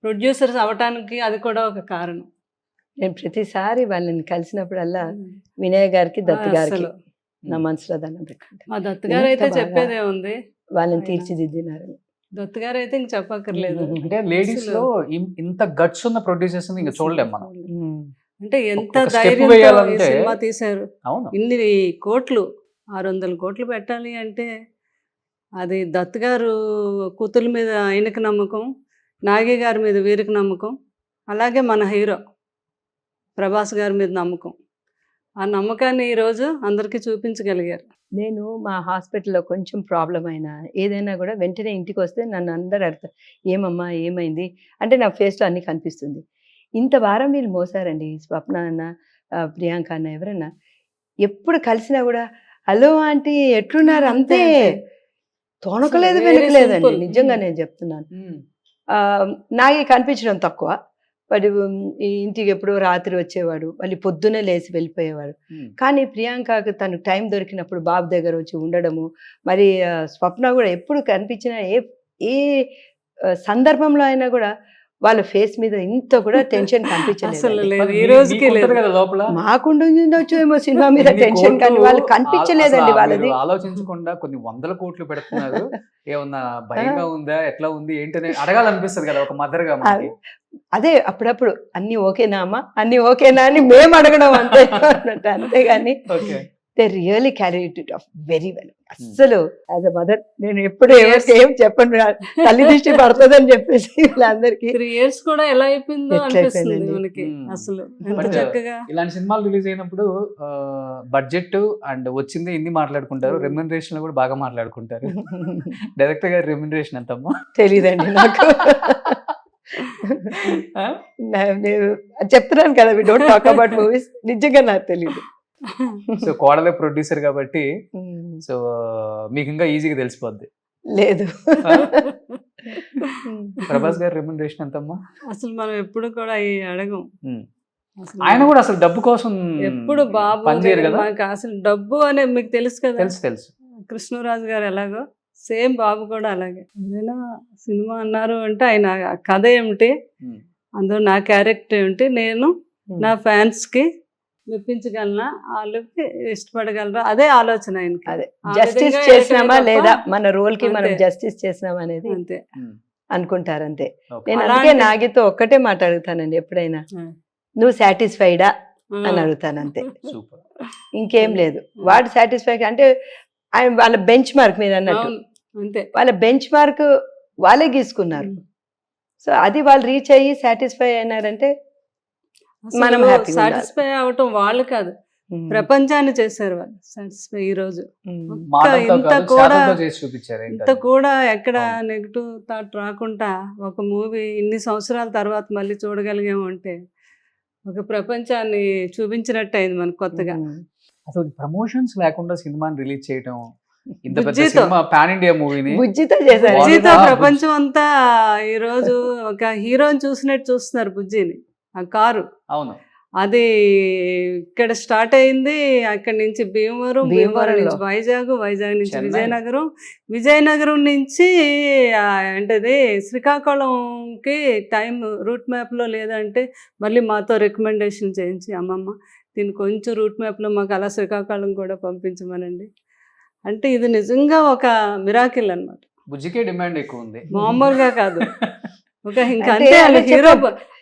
ప్రొడ్యూసర్స్ అవటానికి అది కూడా ఒక కారణం. నేను ప్రతిసారి వాళ్ళని కలిసినప్పుడల్లా వినయ్ గారికి, దత్ గారికి అసలు నా మనసులో దండం పెట్టుకుంటా. మా దత్ గారు అయితే ఎంత బాగా చెప్పేదే ఉంది. వాళ్ళని ఆయన. తీర్చిదిద్దినారు. దత్ గారు అయితే ఇంక చెప్పక్కర్లేదు. అంటే లేడీస్ లో ఇంత గట్స్ ఉన్న ప్రొడ్యూసర్స్ ఇంకా చూడలేం మనం. అంటే ఎంత ఒక step ధైర్యంతో ఈ వేయాలంటే- సినిమా తీశారు. అవును. ఇన్ని కోట్లు, 600 కోట్లు పెట్టాలి అంటే అది దత్ గారు కూతురు మీద ఆయనకు నమ్మకం, నాగి గారి మీద వీరికి నమ్మకం, అలాగే మన హీరో ప్రభాస్ గారి మీద నమ్మకం. ఆ నమ్మకాన్ని ఈరోజు అందరికీ చూపించగలిగారు. నేను మా హాస్పిటల్లో కొంచెం ప్రాబ్లం అయినా ఏదైనా కూడా వెంటనే ఇంటికి వస్తే నన్ను అందరు అడుగుతారు, ఏమమ్మా ఏమైంది అంటే నా ఫేస్లో అన్నీ కనిపిస్తుంది. ఇంత వారం వీళ్ళు మోసారండి, స్వప్న అన్న, ప్రియాంక అన్న, ఎవరన్నా ఎప్పుడు కలిసినా కూడా హలో ఆంటీ ఎట్లున్నారు అంతే, తోనకలేదు అసలు very వెనకలేదండి, simple. నిజంగా నేను చెప్తున్నాను. నాకే కనిపించడం తక్కువ, వాడు ఈ ఇంటికి ఎప్పుడో రాత్రి వచ్చేవాడు, మళ్ళీ పొద్దునే లేచి వెళ్ళిపోయేవాడు. కానీ ప్రియాంకకు తనకు టైం దొరికినప్పుడు బాబు దగ్గర వచ్చి ఉండడము, మరి స్వప్న కూడా ఎప్పుడు కనిపించినా ఏ సందర్భంలో అయినా కూడా వాళ్ళ ఫేస్ మీద ఇంత కూడా టెన్షన్ అసలు కనిపించలేదు. లేదు, ఈ రోజుకి లేదు. కదా లోపల మాకుండొచ్చు ఏమో సినిమా మీద ఇన్ని టెన్షన్, కానీ కోట్లు వాళ్ళకి కనిపించలేదండి అసలు వాళ్ళది. మీరు ఆలోచించకుండా కొన్ని 100 కోట్లు పెడుతున్నారు. ఏమన్నా భయంగా ఉందా, ఎట్లా ఉంది ఏంటనే అడగాలనిపిస్తుంది కదా ఒక మదర్ గా మనకి. అదే అప్పుడప్పుడు అన్ని ఓకేనా అమ్మా, అన్ని ఓకేనా అని మేము అడగడం అంతే అన్నట్టు, అంతేగాని okay. They really carried it of very well. అస్సలు యాజ్ అ మదర్ నేను ఎప్పుడు ఎవరికి ఏం చెప్పను, తల్లి దృష్టి పడుతుందని చెప్పేసి వీళ్ళందరికీ 3 years కూడా ఎలా అయిపోయిందో ఎట్లా అనిపిస్తుంది అయిపోయిందండి. మనకి. అసలు ఎంత But, చక్కగా ఇలాంటి సినిమాలు రిలీజ్ అయినప్పుడు బడ్జెట్ అండ్ వచ్చింది ఇన్ని మాట్లాడుకుంటారు, రెమ్యునరేషన్ కూడా బాగా మాట్లాడుకుంటారు. డైరెక్టర్ గారి రెమ్యునరేషన్ ఎంతమ్మా? తెలీదండి నాకు. నేను చెప్తున్నాను కదా, we don't talk about movies, నిజంగా నాకు తెలియదు. సో కోడలే ప్రొడ్యూసర్ కాబట్టి సో మీకు ఇంకా ఈజీగా తెలిసిపోద్ది. లేదు. ప్రభాస్ గారి రెమ్యునరేషన్ ఎంతమ్మా? అసలు మనం ఎప్పుడు కూడా ఈ అడగం. అసలు ఆయన కూడా అసలు డబ్బు కోసం ఎప్పుడు బాబు పనిచేయరు కదా. మాకు అసలు డబ్బు అనే మీకు తెలుసు కదా. తెలుసు. కృష్ణరాజు గారు ఎలాగో సేమ్ బాబు కూడా అలాగే. ఏదైనా సినిమా అన్నారు అంటే ఆయన కథ ఏమిటి, అందులో నా క్యారెక్టర్ ఏమిటి, నేను నా ఫ్యాన్స్కి మెప్పించగలనా, వాళ్ళకి ఇష్టపడగలరా, అదే ఆలోచన ఆయనకి. అదే ఆ జస్టిస్ విధంగా చేసినామా ఏదైనా లేదా, తప్ప మన రోల్ కి మనం అంతే. జస్టిస్ చేసినామా అనేది అంతే. అనుకుంటారు అంతే. Okay. నేను అలాంటి- అందుకే నాగితో ఒక్కటే మాట అడుగుతానండి ఎప్పుడైనా, నువ్వు సాటిస్ఫైడా అని అడుగుతాను అంతే, సూపర్. ఇంకేం లేదు. వాడు సాటిస్ఫై అంటే ఆయన వాళ్ళ బెంచ్ మార్క్ మీరు అన్నట్టు, అవును, అంతే. వాళ్ళ బెంచ్ మార్క్ వాళ్ళే గీసుకున్నారు. సో అది వాళ్ళు రీచ్ అయ్యి సాటిస్ఫై అయినారంటే మనం happy గా ఉండాలి. సాటిస్ఫై అవటం వాళ్ళు కాదు, ప్రపంచాన్ని చేశారు వాళ్ళు సాటిస్ఫై. ఈ రోజు మాటలతో ఇంత కాదు, కూడా- చేతలతో చేసి చూపించారు. ఇంత కూడా ఎక్కడ అవును. నెగిటివ్ థాట్ రాకుండా ఒక మూవీ ఇన్ని సంవత్సరాల తర్వాత మళ్ళీ చూడగలిగాము అంటే ఒక ప్రపంచాన్ని చూపించినట్టు అయింది మనకు కొత్తగా. అసలు ప్రమోషన్స్ లేకుండా సినిమాని రిలీజ్ చేయటం, ఇంత పెద్ద బుజ్జితో. సినిమా పాన్ ఇండియా మూవీని బుజ్జితో చేశారు. వాళ్ళు- బుజ్జితో ఆ, ప్రపంచం అంతా ఈ రోజు ఒక హీరోని చూసినట్టు చూస్తున్నారు బుజ్జిని. ఆ కారు అవును అది ఇక్కడ స్టార్ట్ అయింది, అక్కడి నుంచి భీమవరం, భీమవరం నుంచి వైజాగ్, వైజాగ్ నుంచి చెన్నై. విజయనగరం, విజయనగరం నుంచి ఏంటది శ్రీకాకుళంకి టైం రూట్ మ్యాప్లో లేదంటే మళ్ళీ మాతో రికమెండేషన్ చేయించి, అమ్మమ్మ దీన్ని కొంచెం రూట్ మ్యాప్లో మాకు అలా శ్రీకాకుళం కూడా పంపించమనండి అంటే ఇది నిజంగా ఒక మిరాకిల్ అన్నమాట. బుజ్జికే డిమాండ్ ఎక్కువ ఉంది. మామూలుగా కాదు. ఒక ఇంకా అంటే అంతే అలా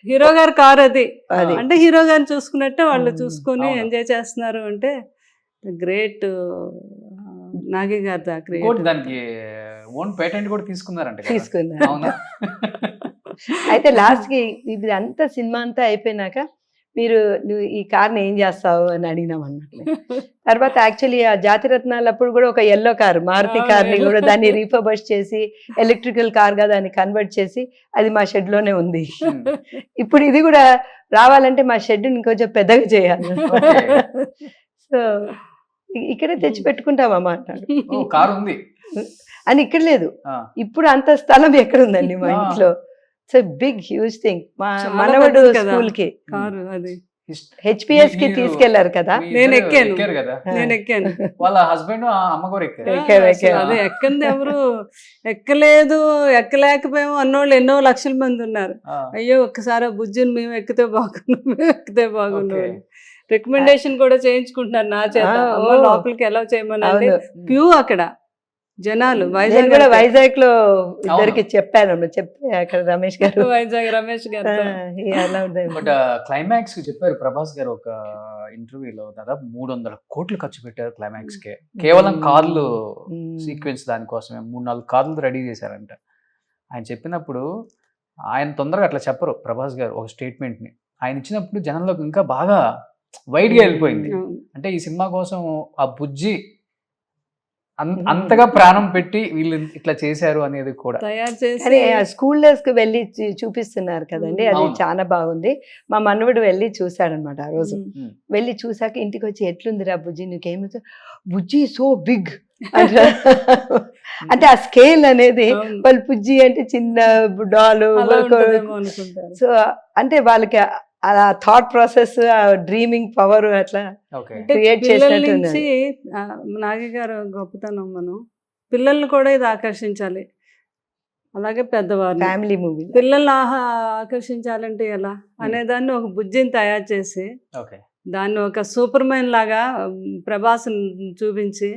హీరో గారి కార్ అది. అది. అంటే హీరో గారిని చూసుకున్నట్టే వాళ్ళు చూసుకొని అవును. ఎంజాయ్ చేస్తున్నారు అంటే గ్రేట్. నాగి గారి ఇంకోటి దానికి ఓన్ పేటెంట్ కూడా తీసుకున్నారంట కదా. తీసుకున్నారు. అవునా? అయితే లాస్ట్ కి ఇది అంతా సినిమా అంతా అయిపోయినాక నువ్వు ఈ కార్ని ఏం చేస్తావు అని అడిగినాం అన్నమాట. తర్వాత యాక్చువల్లీ ఆ జాతిరత్నాలు అప్పుడు కూడా ఒక ఎల్లో కార్ మారుతి కార్ని కూడా దాన్ని రీఫర్బష్ చేసి ఎలక్ట్రికల్ కార్ గా దాన్ని కన్వర్ట్ చేసి అది మా షెడ్ లోనే ఉంది. ఇప్పుడు ఇది కూడా రావాలంటే మా షెడ్ ఇంకొంచెం పెద్దగా చేయాలి. సో ఇక్కడే తెచ్చి పెట్టుకుంటామమ్మా అన్నాడు. ఓ, కారు ఉంది. అని ఇక్కడ లేదు, ఆ, ఇప్పుడు అంత స్థలం ఎక్కడ ఉందండి మా ఇంట్లో. So big huge thing. మా చాలా మనవడు పెద్దది కదా. స్కూల్ కి కారు అది హెచ్పిఎస్ కి మీరు- తీసుకెళ్లారు కదా. మీ నేను ఇద్దరు ఎక్కాను. ఎక్కారు కదా. నేను ఎక్కాను. వాళ్ళ హస్బెండ్ అమ్మ కూడా ఎక్కారు. ఎక్కారు, అసలు ఎక్కారు. అదే ఎక్కంది ఎవరు ఎక్కలేదు, ఎక్కలేకపోయాము అన్నోళ్ళు ఎన్నో లక్షల మంది ఉన్నారు. ఆ, అయ్యో ఒక్కసారి ఆ బుజ్జిని మేము ఎక్కితే బాగుండు, మేము ఎక్కితే బాగుండు ఓకే. అని రికమెండేషన్ కూడా చేయించుకుంటున్నారు నా చేత. ఆ, అమ్మ ఓ. లోపలికి ఎలా చేయమని అంటే అవును. క్యూ అక్కడ జనాలు. నేను వైజాగ్ కూడా వెళ్తే. వైజాగ్ లో ఇద్దరికి చెప్పాను, చెప్తే అక్కడ రమేష్ గారు వైజాగ్ రమేష్ గారు బట్ క్లైమాక్స్ చెప్పారు ప్రభాస్ గారు ఒక ఇంటర్వ్యూలో, దాదాపు 300 కోట్లు ఖర్చు పెట్టారు క్లైమాక్స్ కే. కేవలం కార్లు సీక్వెన్స్ దానికోసమే 3-4 కార్లు రెడీ చేశారంట. ఆయన చెప్పినప్పుడు ఆయన తొందరగా అట్లా చెప్పరు ప్రభాస్ గారు ఒక స్టేట్మెంట్ ని. ఆయన ఇచ్చినప్పుడు జనంలోకి ఇంకా బాగా వైడ్ గా వెళ్ళిపోయింది. అంటే ఈ సినిమా కోసం ఆ బుజ్జి అంతగా ప్రాణం పెట్టి వీళ్ళు ఇట్లా చేశారు అనేది కూడా. తయారు కానీ చేసి స్కూల్ డేస్ కి వెళ్ళి చూపిస్తున్నారు కదండి, అది అవును. చాలా బాగుంది. మా మనవడు వెళ్ళి చూసాడనమాట ఆ రోజు. ఉమ్. వెళ్ళి చూసాక ఇంటికి వచ్చి ఎట్లుందిరా బుజ్జి, నీకేమి బుజ్జి సో బిగ్ అంటే ఆ స్కేల్ అనేది అవును. వాళ్ళు బుజ్జి అంటే చిన్న డాలు. అలా ఉంటుందేమో అనుకుంటారు. సో అంటే వాళ్ళకి ఆ థాట్ ప్రాసెస్, ఆ డ్రీమింగ్ పవర్ అట్లా ఓకే. అంటే create పిల్లల చేసినట్టు నుంచి నాగి గారు గొప్పతనం, మనం పిల్లల్ని కూడా ఇది ఆకర్షించాలి, అలాగే పెద్దవారు. Family movie. పిల్లల్ని ఆకర్షించాలంటే ఎలా అనేదాన్ని ఒక బుజ్జిని తయారు చేసి ఓకే. దాన్ని ఒక సూపర్ మ్యాన్ లాగా ప్రభాస్ చూపించి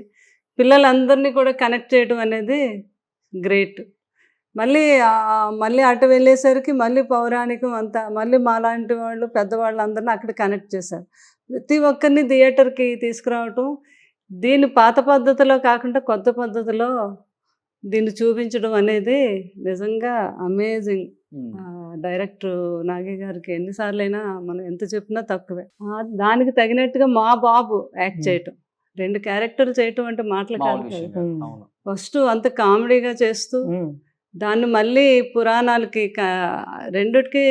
పిల్లలందరినీ కూడా కనెక్ట్ చేయడం అనేది గ్రేట్. మళ్ళీ అటు వెళ్ళేసరికి మళ్ళీ పౌరాణికం అంతా మళ్ళీ మాలాంటి వాళ్ళు పెద్దవాళ్ళందరినీ అక్కడ కనెక్ట్ చేశారు. ప్రతి ఒక్కరిని థియేటర్కి తీసుకురావటం, దీన్ని పాత పద్ధతిలో కాకుండా కొత్త పద్ధతిలో దీన్ని చూపించడం అనేది నిజంగా అమేజింగ్. డైరెక్టర్ నాగి గారికి ఎన్నిసార్లైనా మనం ఎంత చెప్పినా తక్కువే. దానికి తగినట్టుగా మా బాబు యాక్ట్ చేయటం, 2 క్యారెక్టర్లు చేయటం అంటే మాటలు కాదు మామూలు విషయం కదా. కాదు. అవును. ఫస్ట్ అంత కామెడీగా చేస్తూ దాన్ని మళ్ళీ పురాణాలకి రెండిటికి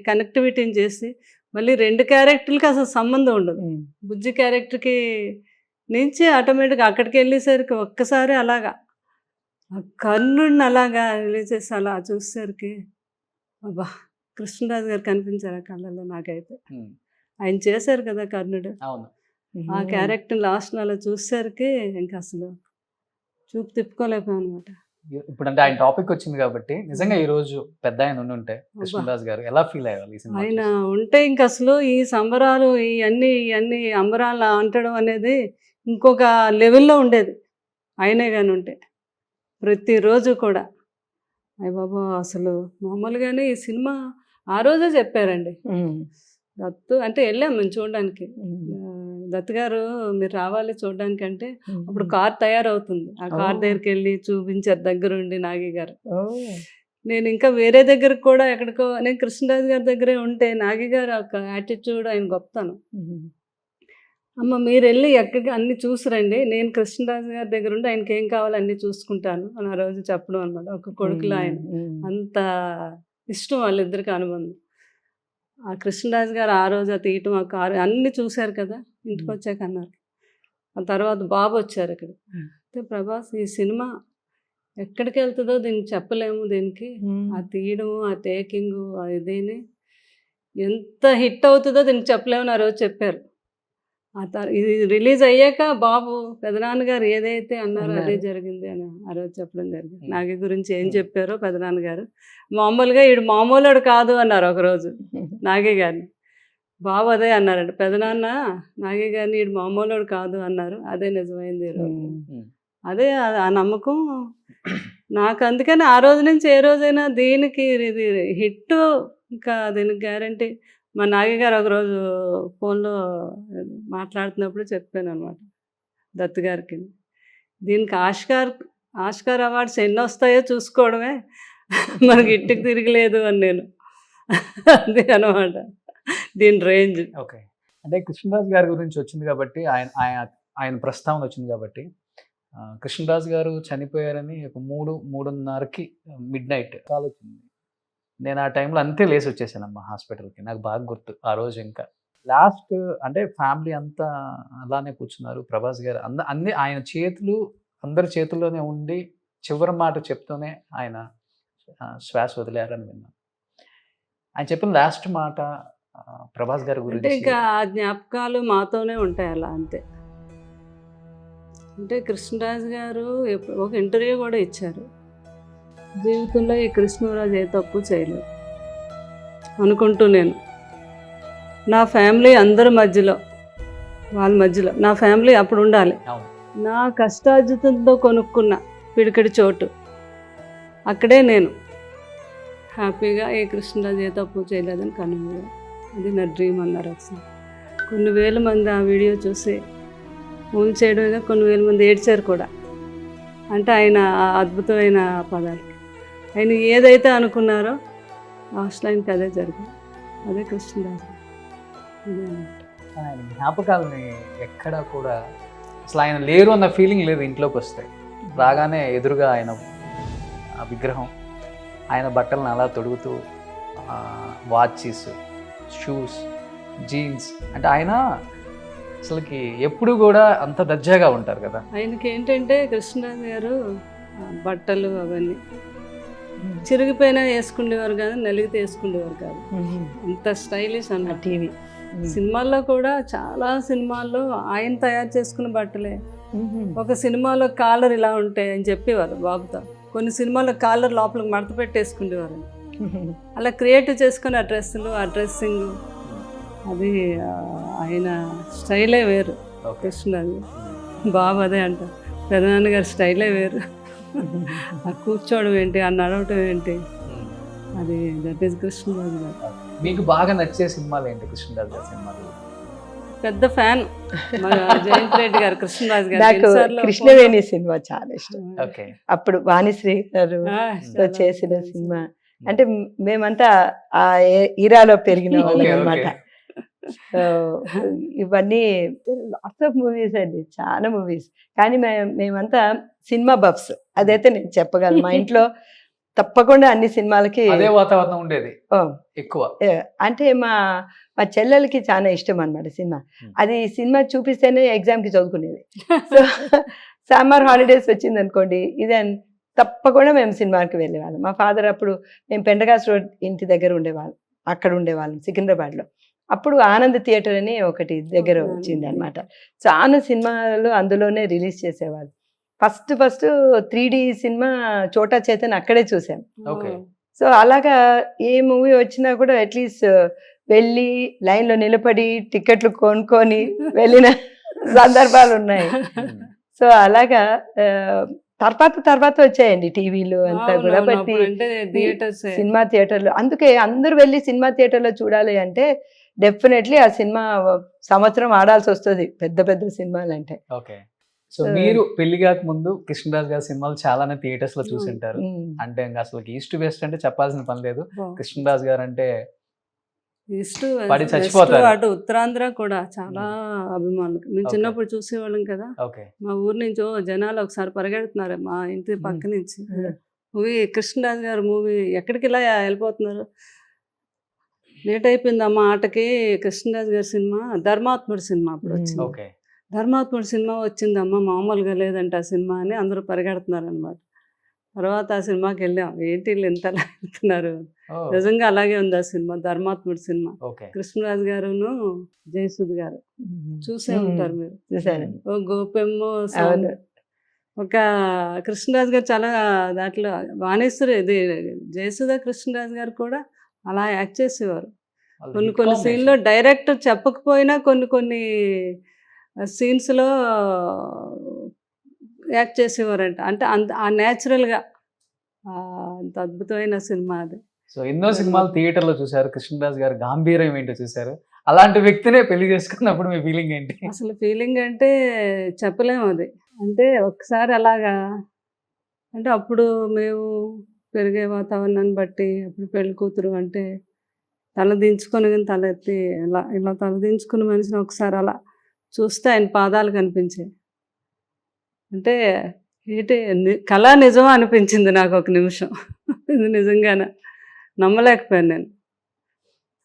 కనెక్టివిటీని చేసి మళ్ళీ 2 క్యారెక్టర్లకి అసలు సంబంధం ఉండదు. బుజ్జి క్యారెక్టర్కి నుంచి ఆటోమేటిక్గా అక్కడికి వెళ్ళేసరికి ఒక్కసారి అలాగా ఆ కర్ణుడిని అలాగా రిలీజ్ చేసి అలా చూసేసరికి అబ్బా, కృష్ణరాజు గారు కనిపించారు ఆ కళ్ళల్లో నాకైతే. ఉమ్. ఆయన చేశారు కదా కర్ణుడు, అవును. ఆ క్యారెక్టర్ లాస్ట్లో అలా చూసేసరికి ఇంకా అసలు చూపు తిప్పుకోలేకపోయాను అనమాట. ఇప్పుడు అంటే ఆయన టాపిక్ వచ్చింది కాబట్టి నిజంగా ఈ రోజు పెద్ద ఆయన ఉంటే కృష్ణదాస్ గారు ఎలా ఫీల్ అయ్యాలి ఈ సినిమా ఆయన చూసి? ఉంటే ఇంక అసలు ఈ సంబరాలు ఇవన్నీ అంబరాలు అంటడం అనేది ఇంకొక లెవెల్లో ఉండేది ఆయనే కానీ ఉంటే. ప్రతిరోజు కూడా అయ్య బాబా అసలు మామూలుగానే ఈ సినిమా ఆ రోజే చెప్పారండి. దత్తు అంటే వెళ్ళాం మేము చూడడానికి. దత్తు గారు మీరు రావాలి చూడడానికి అంటే అప్పుడు కార్ తయారవుతుంది. ఆ కార్ దగ్గరికి వెళ్ళి చూపించారు దగ్గరుండి నాగి గారు. నేను ఇంకా వేరే దగ్గరకు కూడా ఎక్కడికో, నేను కృష్ణరాజు గారి దగ్గరే ఉంటే నాగి గారు ఒక యాటిట్యూడ్ ఆయన గొప్పతనం. అమ్మ మీరు వెళ్ళి ఎక్కడికి అన్ని చూసిరండి, నేను కృష్ణరాజు గారి దగ్గర ఉండి ఆయనకి ఏం కావాలో అన్నీ చూసుకుంటాను అని ఆ రోజు చెప్పడం అనమాట. ఒక కొడుకులో ఆయన అంత ఇష్టం వాళ్ళిద్దరికి అనుబంధం. ఆ కృష్ణరాజు గారు ఆ రోజు ఆ తీయటం, ఆ కారు అన్నీ చూశారు కదా, ఇంటికి వచ్చాక అన్నారు. ఆ తర్వాత బాబు వచ్చారు ఇక్కడ. అయితే ప్రభాస్ ఈ సినిమా ఎక్కడికి వెళ్తుందో దీనికి చెప్పలేము, దీనికి ఆ తీయడము ఆ టేకింగ్ ఇదేని ఎంత హిట్ అవుతుందో దీనికి చెప్పలేమని ఆ రోజు చెప్పారు. ఇది రిలీజ్ అయ్యాక బాబు పెదనాన్నగారు ఏదైతే అన్నారో అదే జరిగింది అని ఆ రోజు చెప్పడం జరిగింది. నాగి గురించి ఏం చెప్పారో పెదనాన్నగారు మామూలుగా ఈడు మామూలుడు కాదు అన్నారు ఒకరోజు నాగి గారిని. బాబు అదే అన్నారంట, పెదనాన్న నాగి గారిని ఈడు మామూలుడు కాదు అన్నారు, అదే నిజమైంది ఈరోజు. అదే ఆ నమ్మకం నాకు. అందుకని ఆ రోజు నుంచి ఏ రోజైనా దీనికి ఇది హిట్, ఇంకా దీనికి గ్యారంటీ. మా నాగి గారు ఒకరోజు ఫోన్లో మాట్లాడుతున్నప్పుడు చెప్పాను అనమాట దత్తు గారికి, దీనికి ఆస్కార్ అవార్డ్స్ ఎన్ని వస్తాయో చూసుకోవడమే, మనకి ఇంటికి తిరగలేదు అని నేను. అంతే అనమాట దీని రేంజ్. ఓకే. అంటే కృష్ణరాజు గారి గురించి వచ్చింది కాబట్టి ఆయన ప్రస్తావన వచ్చింది కాబట్టి, కృష్ణరాజు గారు చనిపోయారని ఒక 3:30కి మిడ్ నైట్ కాల్ వచ్చింది. నేను ఆ టైంలో అంతే లేసి వచ్చేసానమ్మా హాస్పిటల్కి. నాకు బాగా గుర్తు ఆ రోజు. ఇంకా లాస్ట్ అంటే ఫ్యామిలీ అంతా అలానే కూర్చున్నారు. ప్రభాస్ గారు అన్ని ఆయన చేతులు అందరి చేతుల్లోనే ఉండి చివరి మాట చెప్తూనే ఆయన శ్వాస వదిలేరని విన్నాను. ఆయన చెప్పిన లాస్ట్ మాట ప్రభాస్ గారి అంటే గురించి. ఇంకా ఆ జ్ఞాపకాలు మాతోనే ఉంటాయి అలా, అంతే. అంటే కృష్ణరాజు గారు ఒక ఇంటర్వ్యూ కూడా ఇచ్చారు, జీవితంలో ఈ కృష్ణరాజు ఏ తప్పు చేయలేదు అనుకుంటూ నేను నా ఫ్యామిలీ అందరి మధ్యలో, వాళ్ళ మధ్యలో నా ఫ్యామిలీ అప్పుడు ఉండాలి. అవును. నా కష్టార్జితంతో కొనుక్కున్న పిడికడి చోటు అక్కడే నేను హ్యాపీగా ఏ కృష్ణరాజు ఏ తప్పు చేయలేదని కనుగొన్నా. అది నా డ్రీమ్ అన్నారు ఒకసారి. కొన్ని వేల మంది ఆ వీడియో చూసి మూవీ చేయడమేగా కొన్ని వేల మంది ఏడ్చారు కూడా. అంటే ఆయన ఆ అద్భుతమైన పదాలు, ఆయన ఏదైతే అనుకున్నారో లాస్ట్ లైన్కి అదే జరిగింది. అదే కృష్ణరాజు. ఆయన జ్ఞాపకాలని ఎక్కడ కూడా అసలు ఆయన లేరు అన్న ఫీలింగ్ లేదు. ఇంట్లోకి వస్తే రాగానే ఎదురుగా ఆయన విగ్రహం, ఆయన బట్టలను అలా తొడుగుతూ వాచెస్, షూస్, జీన్స్, అంటే ఆయన అసలుకి ఎప్పుడు కూడా అంత దర్జాగా ఉంటారు కదా. ఆయనకి ఏంటంటే కృష్ణరాజు గారు బట్టలు అవన్నీ చిరిగిపోయినా వేసుకునేవారు కాదు, నలిగితే వేసుకునేవారు కాదు, అంత స్టైలిష్ అన్న. టీవీ సినిమాల్లో కూడా చాలా సినిమాల్లో ఆయన తయారు చేసుకున్న బట్టలే. ఒక సినిమాలో కాలర్ ఇలా ఉంటాయి అని చెప్పేవారు బాబుతో, కొన్ని సినిమాల్లో కాలర్ లోపలికి మడత పెట్టేసుకునేవారు. అలా క్రియేటివ్ చేసుకుని ఆ డ్రెస్సులు, ఆ డ్రెస్సింగ్, అది ఆయన స్టైలే వేరు. కృష్ణరాజు బాబు అదే అంట, పెదనాన్న గారి స్టైలే వేరు. ఆ కూర్చోవడం ఏంటి, ఆ నడవటం ఏంటి, అది దట్ ఈస్ కృష్ణరాజు గారు. మీకు బాగా నచ్చే సినిమాలు ఏంటి కృష్ణరాజు గారి సినిమాలు? పెద్ద ఫ్యాన్ జయంత్ రెడ్డి గారు, కృష్ణరాజు గారు. నాకు కృష్ణవేణి సినిమా చాలా ఇష్టం. ఓకే. అప్పుడు వాణిశ్రీ గారు చేసిన సినిమా. అంటే మేమంతా ఆ ఈరాలో పెరిగిన వాళ్ళం అనమాట. ఇవన్నీ లాట్స్ ఆఫ్ మూవీస్ అండి, చాలా మూవీస్. కానీ మేమంతా సినిమా బఫ్స్, అదైతే నేను చెప్పగలను. మా ఇంట్లో తప్పకుండా అన్ని సినిమాలకి అదే వాతావరణం ఉండేది ఎక్కువ. అంటే మా చెల్లెలకి చాలా ఇష్టం అనమాట సినిమా. అది సినిమా చూపిస్తేనే ఎగ్జామ్కి చదువుకునేది. సో సమ్మర్ హాలిడేస్ వచ్చింది అనుకోండి, ఇదే తప్పకుండా మేము సినిమాకి వెళ్ళేవాళ్ళం. మా ఫాదర్ అప్పుడు మేము పెండగాస్ రోడ్ ఇంటి దగ్గర ఉండేవాళ్ళం, అక్కడ ఉండేవాళ్ళం సికింద్రాబాద్లో. అప్పుడు ఆనంద్ థియేటర్ అని ఒకటి దగ్గర వచ్చింది అనమాట. చాలా సినిమాలు అందులోనే రిలీజ్ చేసేవాళ్ళు. ఫస్ట్ 3D సినిమా చోటా చైతన్ అక్కడే చూసాం. సో అలాగా ఏ మూవీ వచ్చినా కూడా అట్లీస్ట్ వెళ్ళి లైన్లో నిలబడి టికెట్లు కొనుక్కొని వెళ్ళిన సందర్భాలు ఉన్నాయి. సో అలాగా తర్వాత వచ్చాయండి టీవీలు అంతా కూడా. బట్ సినిమా థియేటర్లు, అందుకే అందరూ వెళ్ళి సినిమా థియేటర్లో చూడాలి అంటే డెఫినెట్లీ ఆ సినిమా సంవత్సరం ఆడాల్సి వస్తుంది, పెద్ద పెద్ద సినిమాలు అంటే. ఓకే. సో మీరు పెళ్లి కాక ముందు కృష్ణరాజు గారి సినిమాలు చాలానే థియేటర్స్ లో చూసింటారు. అంటే ఇంకా అసలు ఈస్ట్ వెస్ట్ అంటే చెప్పాల్సిన పని లేదు. కృష్ణరాజు గారు అంటే అటు ఉత్తరాంధ్ర కూడా చాలా అభిమానులు. మేము చిన్నప్పుడు చూసేవాళ్ళం కదా. మా ఊరు నుంచి జనాలు ఒకసారి పరిగెడుతున్నారు మా ఇంటి పక్క నుంచి. మూవీ కృష్ణరాజు గారు మూవీ ఎక్కడికి ఇలా వెళ్ళిపోతున్నారు, లేట్ అయిపోయిందమ్మా ఆటకి. కృష్ణరాజు గారి సినిమా ధర్మాత్ముడు సినిమా అప్పుడు వచ్చింది. ధర్మాత్ముడు సినిమా వచ్చిందమ్మా, మామూలుగా లేదంట ఆ సినిమా అని అందరూ పరిగెడుతున్నారు అనమాట. తర్వాత ఆ సినిమాకి వెళ్ళాం, ఏంటి వీళ్ళు ఎంతలా వెళ్తున్నారు. నిజంగా అలాగే ఉంది ఆ సినిమా, ధర్మాత్ముడు సినిమా. కృష్ణరాజు గారును జయసుద్ గారు చూసే ఉంటారు మీరు. ఓ గోపెమ్మ ఒక కృష్ణరాజు గారు చాలా దాంట్లో వాణేశ్వరి, ఇది జయసుధ కృష్ణరాజు గారు కూడా అలా యాక్ట్ చేసేవారు. కొన్ని సీన్లో డైరెక్ట్ చెప్పకపోయినా కొన్ని సీన్స్లో యాక్ట్ చేసేవారంట. అంటే అంత ఆ న్యాచురల్గా అంత అద్భుతమైన సినిమా అది. సో ఎన్నో సినిమాలు థియేటర్లో చూశారు, కృష్ణరాజు గారు గాంభీర్యం ఏంటో చూశారు. అలాంటి వ్యక్తినే పెళ్లి చేసుకున్నప్పుడు మీ ఫీలింగ్ ఏంటి? అసలు ఫీలింగ్ అంటే చెప్పలేము అది. అంటే ఒకసారి అలాగా, అంటే అప్పుడు మేము పెరిగే వాతావరణాన్ని బట్టి అప్పుడు పెళ్లి కూతురు అంటే తల దించుకొని కానీ తల ఎత్తి ఇలా తల దించుకున్న మనిషిని ఒకసారి అలా చూస్తే ఆయన పాదాలు కనిపించాయి. అంటే ఏంటి కళ నిజమా అనిపించింది నాకు ఒక నిమిషం. ఇది నిజంగానే నమ్మలేకపోయాను నేను.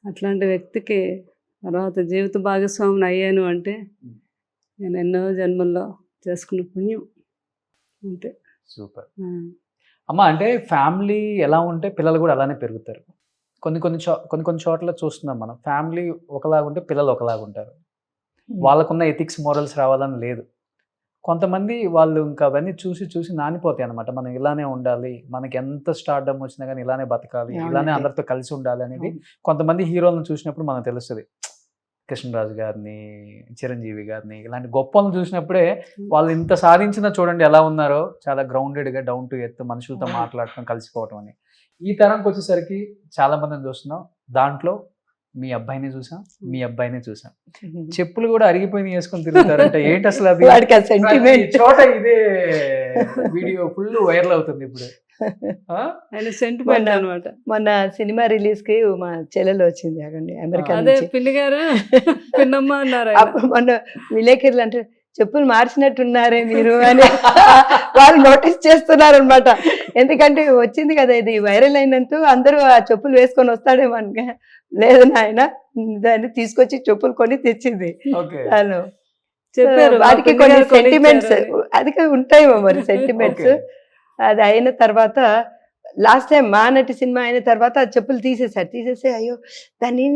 అట్లాంటి వ్యక్తికి తర్వాత జీవిత భాగస్వామిని అయ్యాను అంటే నేను ఎన్నో జన్మల్లో చేసుకున్న పుణ్యం అంతే. సూపర్ అమ్మ. అంటే ఫ్యామిలీ ఎలా ఉంటే పిల్లలు కూడా అలానే పెరుగుతారు. కొన్ని చోట్ల చూస్తున్నాం మనం, ఫ్యామిలీ ఒకలాగా ఉంటే పిల్లలు ఒకలాగా ఉంటారు. వాళ్ళకున్న ఎథిక్స్ మోరల్స్ రావాలని లేదు. కొంతమంది వాళ్ళు ఇంకా అవన్నీ చూసి నానిపోతాయి అనమాట. మనం ఇలానే ఉండాలి, మనకి ఎంత స్టార్డమ్ వచ్చినా కానీ ఇలానే బతకాలి, ఇలానే అందరితో కలిసి ఉండాలి అనేది కొంతమంది హీరోలను చూసినప్పుడు మనకు తెలుస్తుంది. కృష్ణరాజు గారిని, చిరంజీవి గారిని, ఇలాంటి గొప్పలను చూసినప్పుడే వాళ్ళు ఇంత సాధించినా చూడండి ఎలా ఉన్నారో, చాలా గ్రౌండెడ్గా డౌన్ టు ఎర్త్ మనుషులతో మాట్లాడటం, కలిసిపోవటం అని. ఈ తరంకి వచ్చేసరికి చాలా మందిని చూస్తున్నాం. దాంట్లో మీ అబ్బాయిని చూసాం, మీ అబ్బాయిని చూసాం. చెప్పులు కూడా అరిగిపోయి వేసుకొని తిరుగుతారంటే ఏంటి అసలు అది? సెంటిమెంట్ చోట ఇదే వీడియో ఫుల్ వైరల్ అవుతుంది ఇప్పుడు. ఆయన సెంటిమెంట్ అనమాట. మొన్న సినిమా రిలీజ్ కి మా చెల్లెలు వచ్చింది అక్కడి అమెరికా అదే నుంచి. పిన్ని గారు పిన్నమ్మ అన్నారు. అప్పుడు మొన్న విలేకరులు అంటే చెప్పులు మార్చినట్టున్నారే మీరు అని వాళ్ళు నోటీస్ చేస్తున్నారు అనమాట. ఎందుకంటే వచ్చింది కదా ఇది వైరల్ అయినంత అందరూ ఆ చెప్పులు వేసుకొని వస్తాడేమో అనుక, లేదు నాయన దాన్ని తీసుకొచ్చి చెప్పులు కొని తెచ్చింది తను. చెప్పారు వాటికి కొన్ని సెంటిమెంట్స్ అది ఉంటాయేమో మరి సెంటిమెంట్స్. అది అయిన తర్వాత లాస్ట్ టైం మా నటి సినిమా అయిన తర్వాత ఆ చెప్పులు తీసేసి అయ్యో దాన్ని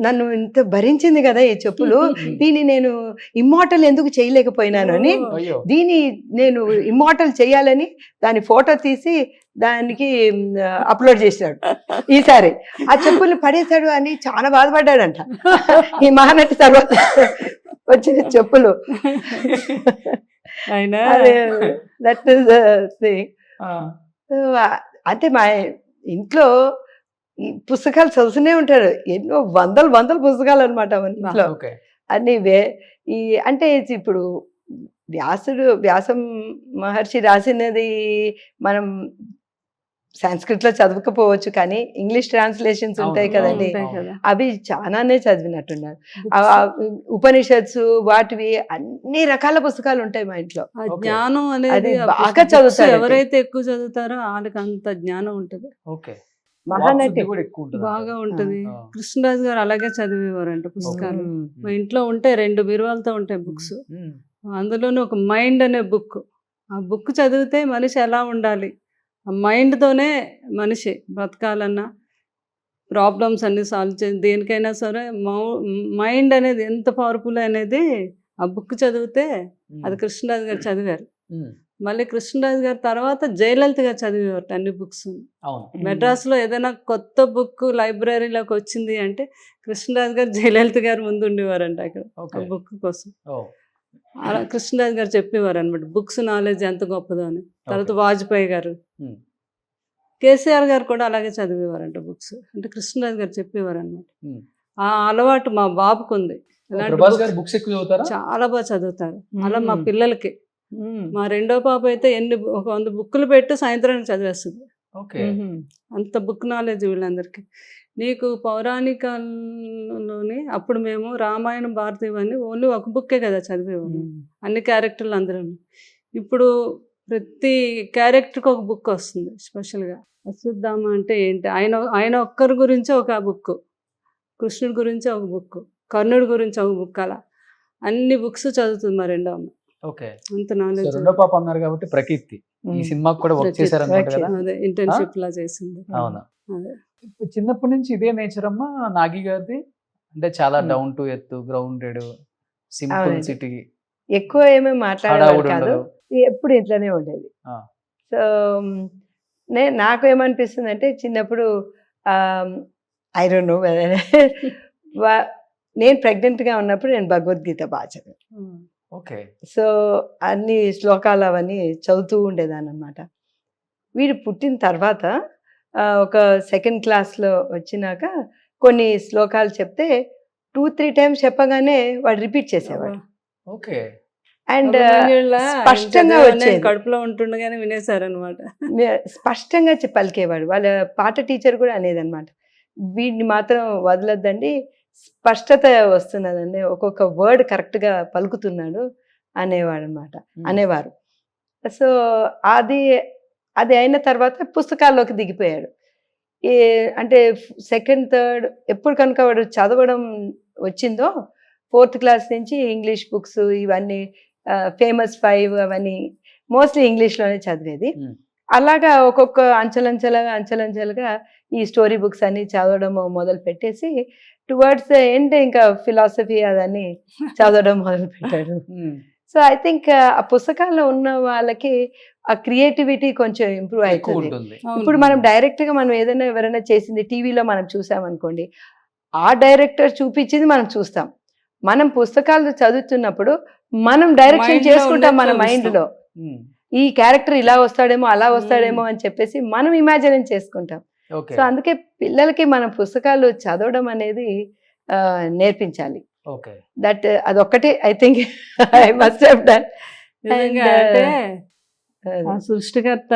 నన్ను ఇంత భరించింది కదా ఈ చెప్పులు, దీన్ని నేను ఇమ్మోర్టల్ ఎందుకు చేయలేకపోయినాను అని, దీన్ని నేను ఇమ్మోర్టల్ చేయాలని దాని ఫోటో తీసి దానికి అప్లోడ్ చేశాడు. ఈసారి ఆ చెప్పులు పడేశాడు అని చాలా బాధపడ్డాడంట ఈ మహానటి తర్వాత వచ్చిన చెప్పులు. That is thing. అంటే మా ఇంట్లో ఈ పుస్తకాలు చదువుతూనే ఉంటారు, ఎన్నో వందల పుస్తకాలు అనమాట మన ఇంట్లో. అన్ని ఈ అంటే ఇప్పుడు వ్యాసం మహర్షి రాసినది మనం సంస్కృతిలో చదవకపోవచ్చు, కానీ ఇంగ్లీష్ ట్రాన్స్లేషన్స్ ఉంటాయి కదండి, అవి చాలానే చదివినట్టున్నారు. ఉపనిషత్స్ వాటివి అన్ని రకాల పుస్తకాలు ఉంటాయి మా ఇంట్లో. జ్ఞానం అనేది బాగా చదువుతారు. ఎవరైతే ఎక్కువ చదువుతారో వాళ్ళకి అంత జ్ఞానం ఉంటది. మహానటి బాగా ఉంటది. కృష్ణరాజు గారు అలాగే చదివేవారంట పుస్తకాలు. మా ఇంట్లో ఉంటాయి 2 బీరువాలతో ఉంటాయి బుక్స్. అందులోనే ఒక మైండ్ అనే బుక్. ఆ బుక్ చదివితే మనిషి ఎలా ఉండాలి, ఆ మైండ్తోనే మనిషి బతకాలన్నా ప్రాబ్లమ్స్ అన్ని సాల్వ్ చేసి దేనికైనా సరే మైండ్ అనేది ఎంత పవర్ఫుల్ అనేది ఆ బుక్ చదివితే, అది కృష్ణరాజు గారు చదివారు. మళ్ళీ కృష్ణరాజు గారి తర్వాత జయలలిత గారు చదివేవారు అన్ని బుక్స్. మెడ్రాస్లో ఏదైనా కొత్త బుక్ లైబ్రరీలోకి వచ్చింది అంటే కృష్ణరాజు గారు జయలలిత గారు ముందు ఉండేవారంట అక్కడ ఆ బుక్ కోసం. అలా కృష్ణరాజు గారు చెప్పేవారు అనమాట బుక్స్ నాలెడ్జ్ ఎంత గొప్పదో అని. తర్వాత వాజ్పేయి గారు, కేసీఆర్ గారు కూడా అలాగే చదివేవారంట బుక్స్. అంటే కృష్ణరాజు గారు చెప్పేవారు అనమాట. ఆ అలవాటు మా బాబుకు ఉంది. చాలా బాగా చదువుతారు. అలా మా పిల్లలకి, మా రెండో పాప అయితే ఒక 100 బుక్కులు పెట్టి సాయంత్రానికి చదివేస్తుంది. అంత బుక్ నాలెడ్జ్ వీళ్ళందరికీ. నీకు పౌరాణికలోని అప్పుడు మేము రామాయణం భారతి ఇవన్నీ ఓన్లీ ఒక బుక్కే కదా చదివేవాళ్ళు, అన్ని క్యారెక్టర్లు అందరూ. ఇప్పుడు ప్రతి క్యారెక్టర్కి ఒక బుక్ వస్తుంది స్పెషల్గా. అశ్వత్థామ అంటే ఏంటి, ఆయన ఒక్కరి గురించి ఒక బుక్, కృష్ణుడి గురించి ఒక బుక్, కర్ణుడి గురించి ఒక బుక్, అలా అన్ని బుక్స్ చదువుతుంది మా రెండో అమ్మ. అంత నాలెడ్జ్. రెండో పాప అన్నారు కాబట్టి ప్రకీర్తి ఈ సినిమాకి కూడా వర్క్ చేశారు కదా. అదే ఇంటర్న్షిప్ లా చేసింది. అవునా. చిన్నప్పటి నుంచి ఇదే నేచర్ అమ్మా నాగి గారిది? అంటే చాలా down to earth, grounded, simplicity, ఎక్కువ ఏమేమి మాట్లాడేవాడు కాదు, ఎప్పుడు ఇట్లానే ఉండేది. సో నాకు ఏమనిపిస్తుంది అంటే చిన్నప్పుడు ఐ డోంట్ నో నేను ప్రెగ్నెంట్గా ఉన్నప్పుడు నేను భగవద్గీత బాగా చదివాను. ఓకే. సో అన్ని శ్లోకాలు అవన్నీ చదువుతూ ఉండేదాన్ని అనమాట. వీడు పుట్టిన తర్వాత ఒక సెకండ్ క్లాస్లో వచ్చినాక కొన్ని శ్లోకాలు చెప్తే 2-3 టైమ్స్ చెప్పగానే వాడు రిపీట్ చేసేవాడు. ఓకే. అండ్ అభిమన్యుల్లా స్పష్టంగా ఆయన వచ్చేది. కడుపులో ఉంటుండగానే వినేశారనమాట. స్పష్టంగా పలికేవాడు. వాళ్ళ పాట టీచర్ కూడా అనేదన్నమాట, వీడిని మాత్రం వదలొద్దండి, స్పష్టత వస్తున్నదండి, ఒక్కొక్క వర్డ్ కరెక్ట్గా పలుకుతున్నాడు అనేవాడు అనమాట, అనేవారు. సో అది అది అయిన తర్వాత పుస్తకాల్లోకి దిగిపోయాడు. అంటే సెకండ్ థర్డ్ ఎప్పుడు కనుక వాడు చదవడం వచ్చిందో 4th క్లాస్ నుంచి ఇంగ్లీష్ బుక్స్ ఇవన్నీ ఫేమస్ 5 అవన్నీ మోస్ట్లీ ఇంగ్లీష్లోనే చదివేది. అలాగా ఒక్కొక్క అంచెలంచెలుగా ఈ స్టోరీ బుక్స్ అన్ని చదవడం మొదలు పెట్టేసి టువర్డ్స్ ఎండ్ ఇంకా ఫిలాసఫీ అదన్నీ చదవడం మొదలు పెట్టాడు. సో ఐ థింక్ ఆ పుస్తకాల్లో ఉన్న వాళ్ళకి ఆ క్రియేటివిటీ కొంచెం ఇంప్రూవ్ అవుతుంది. ఇప్పుడు మనం డైరెక్ట్గా మనం ఏదైనా ఎవరైనా చేసింది టీవీలో మనం చూసామనుకోండి, ఆ డైరెక్టర్ చూపించింది మనం చూస్తాం. మనం పుస్తకాలు చదువుతున్నప్పుడు మనం డైరెక్షన్ చేసుకుంటాం మన మైండ్లో, ఈ క్యారెక్టర్ ఇలా వస్తాడేమో అలా వస్తాడేమో అని చెప్పేసి మనం ఇమాజిన్ చేసుకుంటాం. సో అందుకే పిల్లలకి మనం పుస్తకాలు చదవడం అనేది నేర్పించాలి. దట్ అదొక్కటే I think I must have done. నిజంగా అంటే ఆ సృష్టికర్త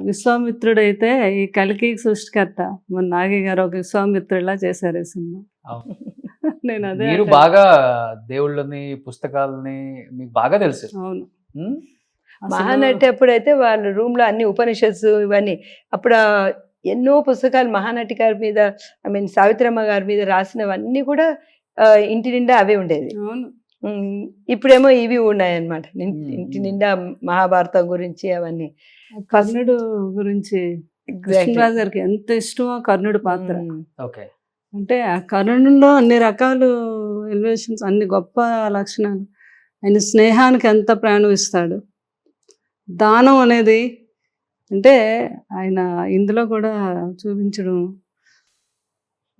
విశ్వామిత్రుడైతే ఈ కల్కి సృష్టికర్త మన నాగి గారు ఒక విశ్వామిత్రుడిలా చేశారు ఈ సినిమా. నేను అదే మీరు బాగా దేవుళ్ళని పుస్తకాలని మీకు బాగా తెలుసు. అవును. మహానటి అప్పుడైతే వాళ్ళ రూమ్ లో అన్ని ఉపనిషత్స్ ఇవన్నీ, అప్పుడు ఎన్నో పుస్తకాలు మహానటి గారి మీద, ఐ మీన్ సావిత్రమ్మ గారి మీద రాసినవన్నీ కూడా ఇంటి నిండా అవే ఉండేది. అవును. ఇప్పుడేమో ఇవి ఉన్నాయన్నమాట, ఇంటి నిండా మహాభారతం గురించి అవన్నీ. కర్ణుడు గురించి కృష్ణరాజు గారికి ఎంత ఇష్టమో కర్ణుడు పాత్ర. ఓకే. అంటే ఆ కర్ణుడిలో అన్ని రకాలు ఎలివేషన్స్, అన్ని గొప్ప లక్షణాలు. ఆయన స్నేహానికి ఎంత ప్రాణం ఇస్తాడు, దానం అనేది అంటే ఆయన ఇందులో కూడా చూపించడం.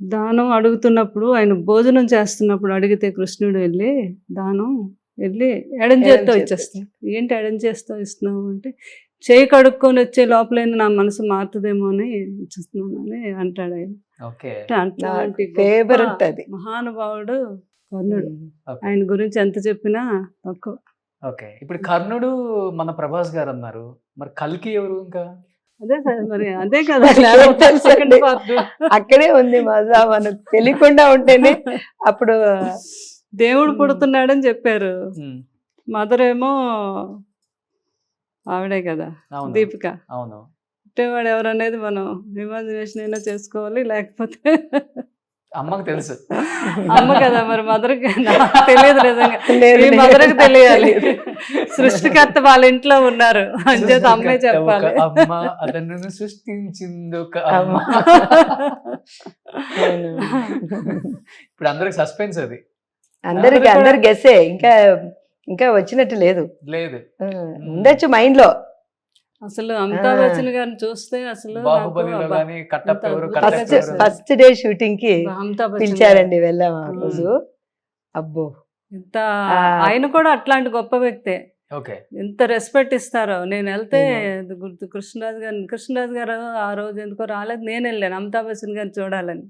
దానం అడుగుతున్నప్పుడు ఆయన భోజనం చేస్తున్నప్పుడు అడిగితే కృష్ణుడు వెళ్ళి దానం వెళ్ళి ఎడం చేత్తో ఇచ్చేస్తాడు. ఏంటి ఎడం చేత్తో ఇస్తున్నావు అంటే, చేయి కడుక్కొని వచ్చే లోపలైనా నా మనసు మారుతుందేమో అని ఇచ్చిస్తున్నాను అని అంటాడు ఆయన. అట్లాంటి ఫేవరెట్ అది మహానుభావుడు కర్ణుడు. ఆయన గురించి ఎంత చెప్పినా తక్కువ. ఓకే. ఇప్పుడు కర్ణుడు మన ప్రభాస్ గారు అన్నారు, మరి కల్కి ఎవరు? ఇంకా అదే సార్, మరి అదే కదా సెకండ్ పార్ట్ అక్కడే ఉంది మజా. మనకు తెలియకుండా ఉంటేనే అప్పుడు దేవుడు పుడుతున్నాడని చెప్పారు. మదర్ ఏమో ఆవిడే కదా, దీపిక. అవును. పుట్టేవాడు ఎవరనేది మనం ఇమాజినేషన్ అయినా చేసుకోవాలి, లేకపోతే అమ్మకు తెలుసు. అమ్మ కదా, మరి మదర్కి తెలియదు. నిజంగా మదర్కి తెలియాలి. సృష్టికర్త వాళ్ళ ఇంట్లో ఉన్నారు అంచేత అమ్మే చెప్పాలి. అమ్మ అతను సృష్టించింది ఒక అమ్మ. ఇప్పుడు అందరికి సస్పెన్స్ అది, అందరు గెస్సే, ఇంకా వచ్చినట్టు లేదు. ఉండొచ్చు మైండ్ లో. అసలు అమితాబ్ బచ్చన్ గారిని చూస్తే అసలు ఫస్ట్ డే షూటింగ్ కి పిలిచారండి, వెళ్ళాము ఆ రోజు. అబ్బో, ఎంత ఆయన కూడా అట్లాంటి గొప్ప వ్యక్తే. ఎంత రెస్పెక్ట్ ఇస్తారో. నేను వెళ్తే గుర్తు కృష్ణరాజు గారు ఆ రోజు ఎందుకో రాలేదు, నేను వెళ్ళాను అమితాబ్ బచ్చన్ గారిని చూడాలని.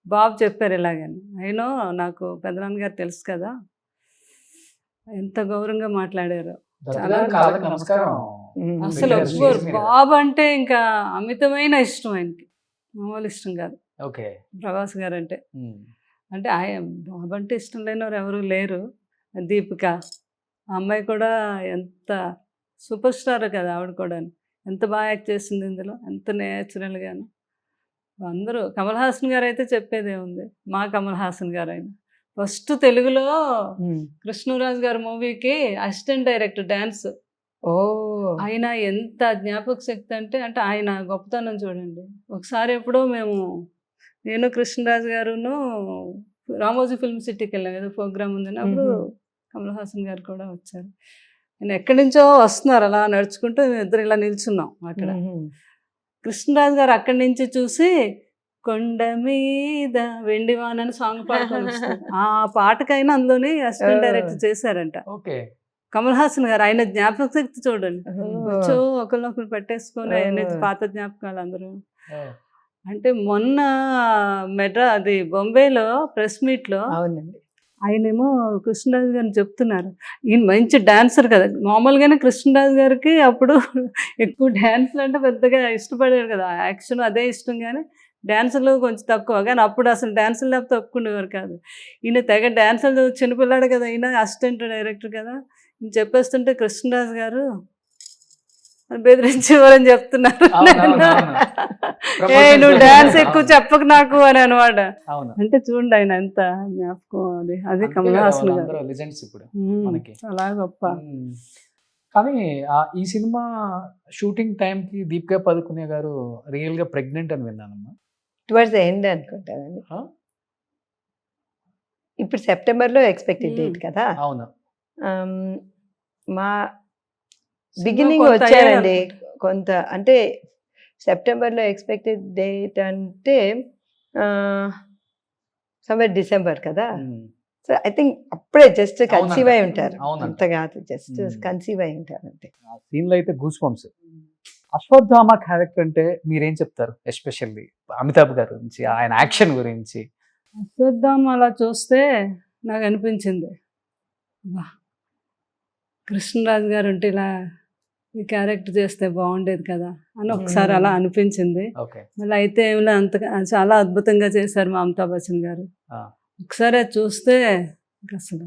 బాబు చెప్పారు ఇలాగని. అయినో నాకు పెద్దనాన్న గారు తెలుసు కదా, ఎంత గౌరవంగా మాట్లాడారు. అసలు బాబు అంటే ఇంకా అమితమైన ఇష్టం ఆయనకి, మామూలు ఇష్టం కాదు ప్రభాస్ గారు అంటే. అంటే బాబు అంటే ఇష్టం లేనివారు ఎవరు లేరు. దీపిక ఆ అమ్మాయి కూడా ఎంత సూపర్ స్టార్ కదా, ఆవిడ కూడా ఎంత బాగా యాక్ట్ చేసింది ఇందులో, ఎంత నేచురల్గాను. అందరూ కమల్ హాసన్ గారు అయితే చెప్పేదే ఉంది, మా కమల్ హాసన్ గారు. ఆయన ఫస్ట్ తెలుగులో కృష్ణరాజు గారి మూవీకి అసిస్టెంట్ డైరెక్టర్ డాన్స్. ఆయన ఎంత జ్ఞాపక శక్తి అంటే ఆయన గొప్పతనం చూడండి. ఒకసారి ఎప్పుడో నేను కృష్ణరాజు గారును రామోజీ ఫిల్మ్ సిటీకి వెళ్ళాం, ఏదో ప్రోగ్రామ్ ఉందని. అప్పుడు కమల్ హాసన్ గారు కూడా వచ్చారు. ఆయన ఎక్కడి నుంచో వస్తున్నారు, అలా నడుచుకుంటూ ఇద్దరు ఇలా నిల్చున్నాం అక్కడ. కృష్ణరాజు గారు అక్కడి నుంచి చూసి కొండ మీద వెండివాన్ అని సాంగ్ పాడుకొని వస్తారు. ఆ పాటకైనా అందులోనే అసిస్టెంట్ డైరెక్టర్ చేశారంట. కమల్ హాసన్ గారు, ఆయన జ్ఞాపక శక్తి చూడండి. ఓ. సో ఒకరినొకరు పెట్టేసుకొని ఆయన పాత జ్ఞాపకాలు అందరూ. ఓ, అంటే మొన్న అది బొంబేలో ప్రెస్ మీట్లో అవునండి. ఆయనేమో కృష్ణరాజు గారిని చెప్తున్నారు, ఈయన మంచి డాన్సర్ కదా. మామూలుగానే కృష్ణరాజు గారికి అప్పుడు ఎక్కువ డాన్సులు అంటే పెద్దగా ఇష్టపడేవారు కదా, యాక్షన్ అదే ఇష్టం, కానీ డాన్సులు కొంచెం తక్కువ. కానీ అప్పుడు అసలు డాన్సులు లేకపోతే ఒప్పుకునేవారు కాదు. ఈయన తెగ డాన్సులు, చిన్నపిల్లాడు కదా, ఈయన అసిస్టెంట్ డైరెక్టర్ కదా, ఈయన చెప్పేస్తుంటే కృష్ణరాజు గారు బెదిరించేవారని చెప్తున్నారు. అవునవునవును. ఏ నువ్వు డాన్స్ ఎక్కువ చెప్పకు నాకు అని అనమాట. అవును. అంటే చూడండి ఆయన ఎంత జ్ఞాపకం. అది అంతే కమల్ కదా, హాసన్ గారు. వాళ్ళందరూ legends ఇప్పుడు ఉమ్, మనకి. చాలా గొప్ప. కానీ ఈ సినిమా షూటింగ్ టైంకి దీపికా పదుకునే గారు రియల్ గా ప్రెగ్నెంట్ అని విన్నానమ్మా. టువర్డ్స్ ద ఎండ్ అనుకుంటానండి. ఆ? ఇప్పుడు సెప్టెంబర్లో ఎక్స్పెక్టెడ్ డేట్ కదా. అవును. ఆమ్, మా సినిమా బిగినింగ్ కొంత వచ్చారండి అయ్యారనుకుంటా. కొంత, అంటే సెప్టెంబర్లో ఎక్స్పెక్టెడ్ డేట్ అంటే సమ్వేర్ డిసెంబర్ కదా. ఉమ్. సో ఐ థింక్ అప్పుడే జస్ట్ కన్సీవ్ అయి అవునంట. ఉంటారు, అవునంట. అంత కాదు, జస్ట్ కన్సీవ్ అయి ఉంటారు అంతే. ఆ సీన్ లో అయితే గూస్ బంప్స్. అశ్వత్థామ క్యారెక్టర్ అంటే మీరేం చెప్తారు, ఎస్పెషల్లీ అమితాబ్ గారి గురించి, ఆయన యాక్షన్ గురించి? చూద్దాం అలా చూస్తే నాకు అనిపించింది, వా కృష్ణరాజు గారు ఉంటే ఇలా ఈ క్యారెక్టర్ చేస్తే బాగుండేది కదా అని ఒకసారి అలా అనిపించింది. ఓకే. మళ్ళీ అయితే ఏమిలే, అంత చాలా అద్భుతంగా చేశారు మా అమితాబ్ బచ్చన్ గారు. ఆ. ఒకసారి అది చూస్తే ఇంకా అసలు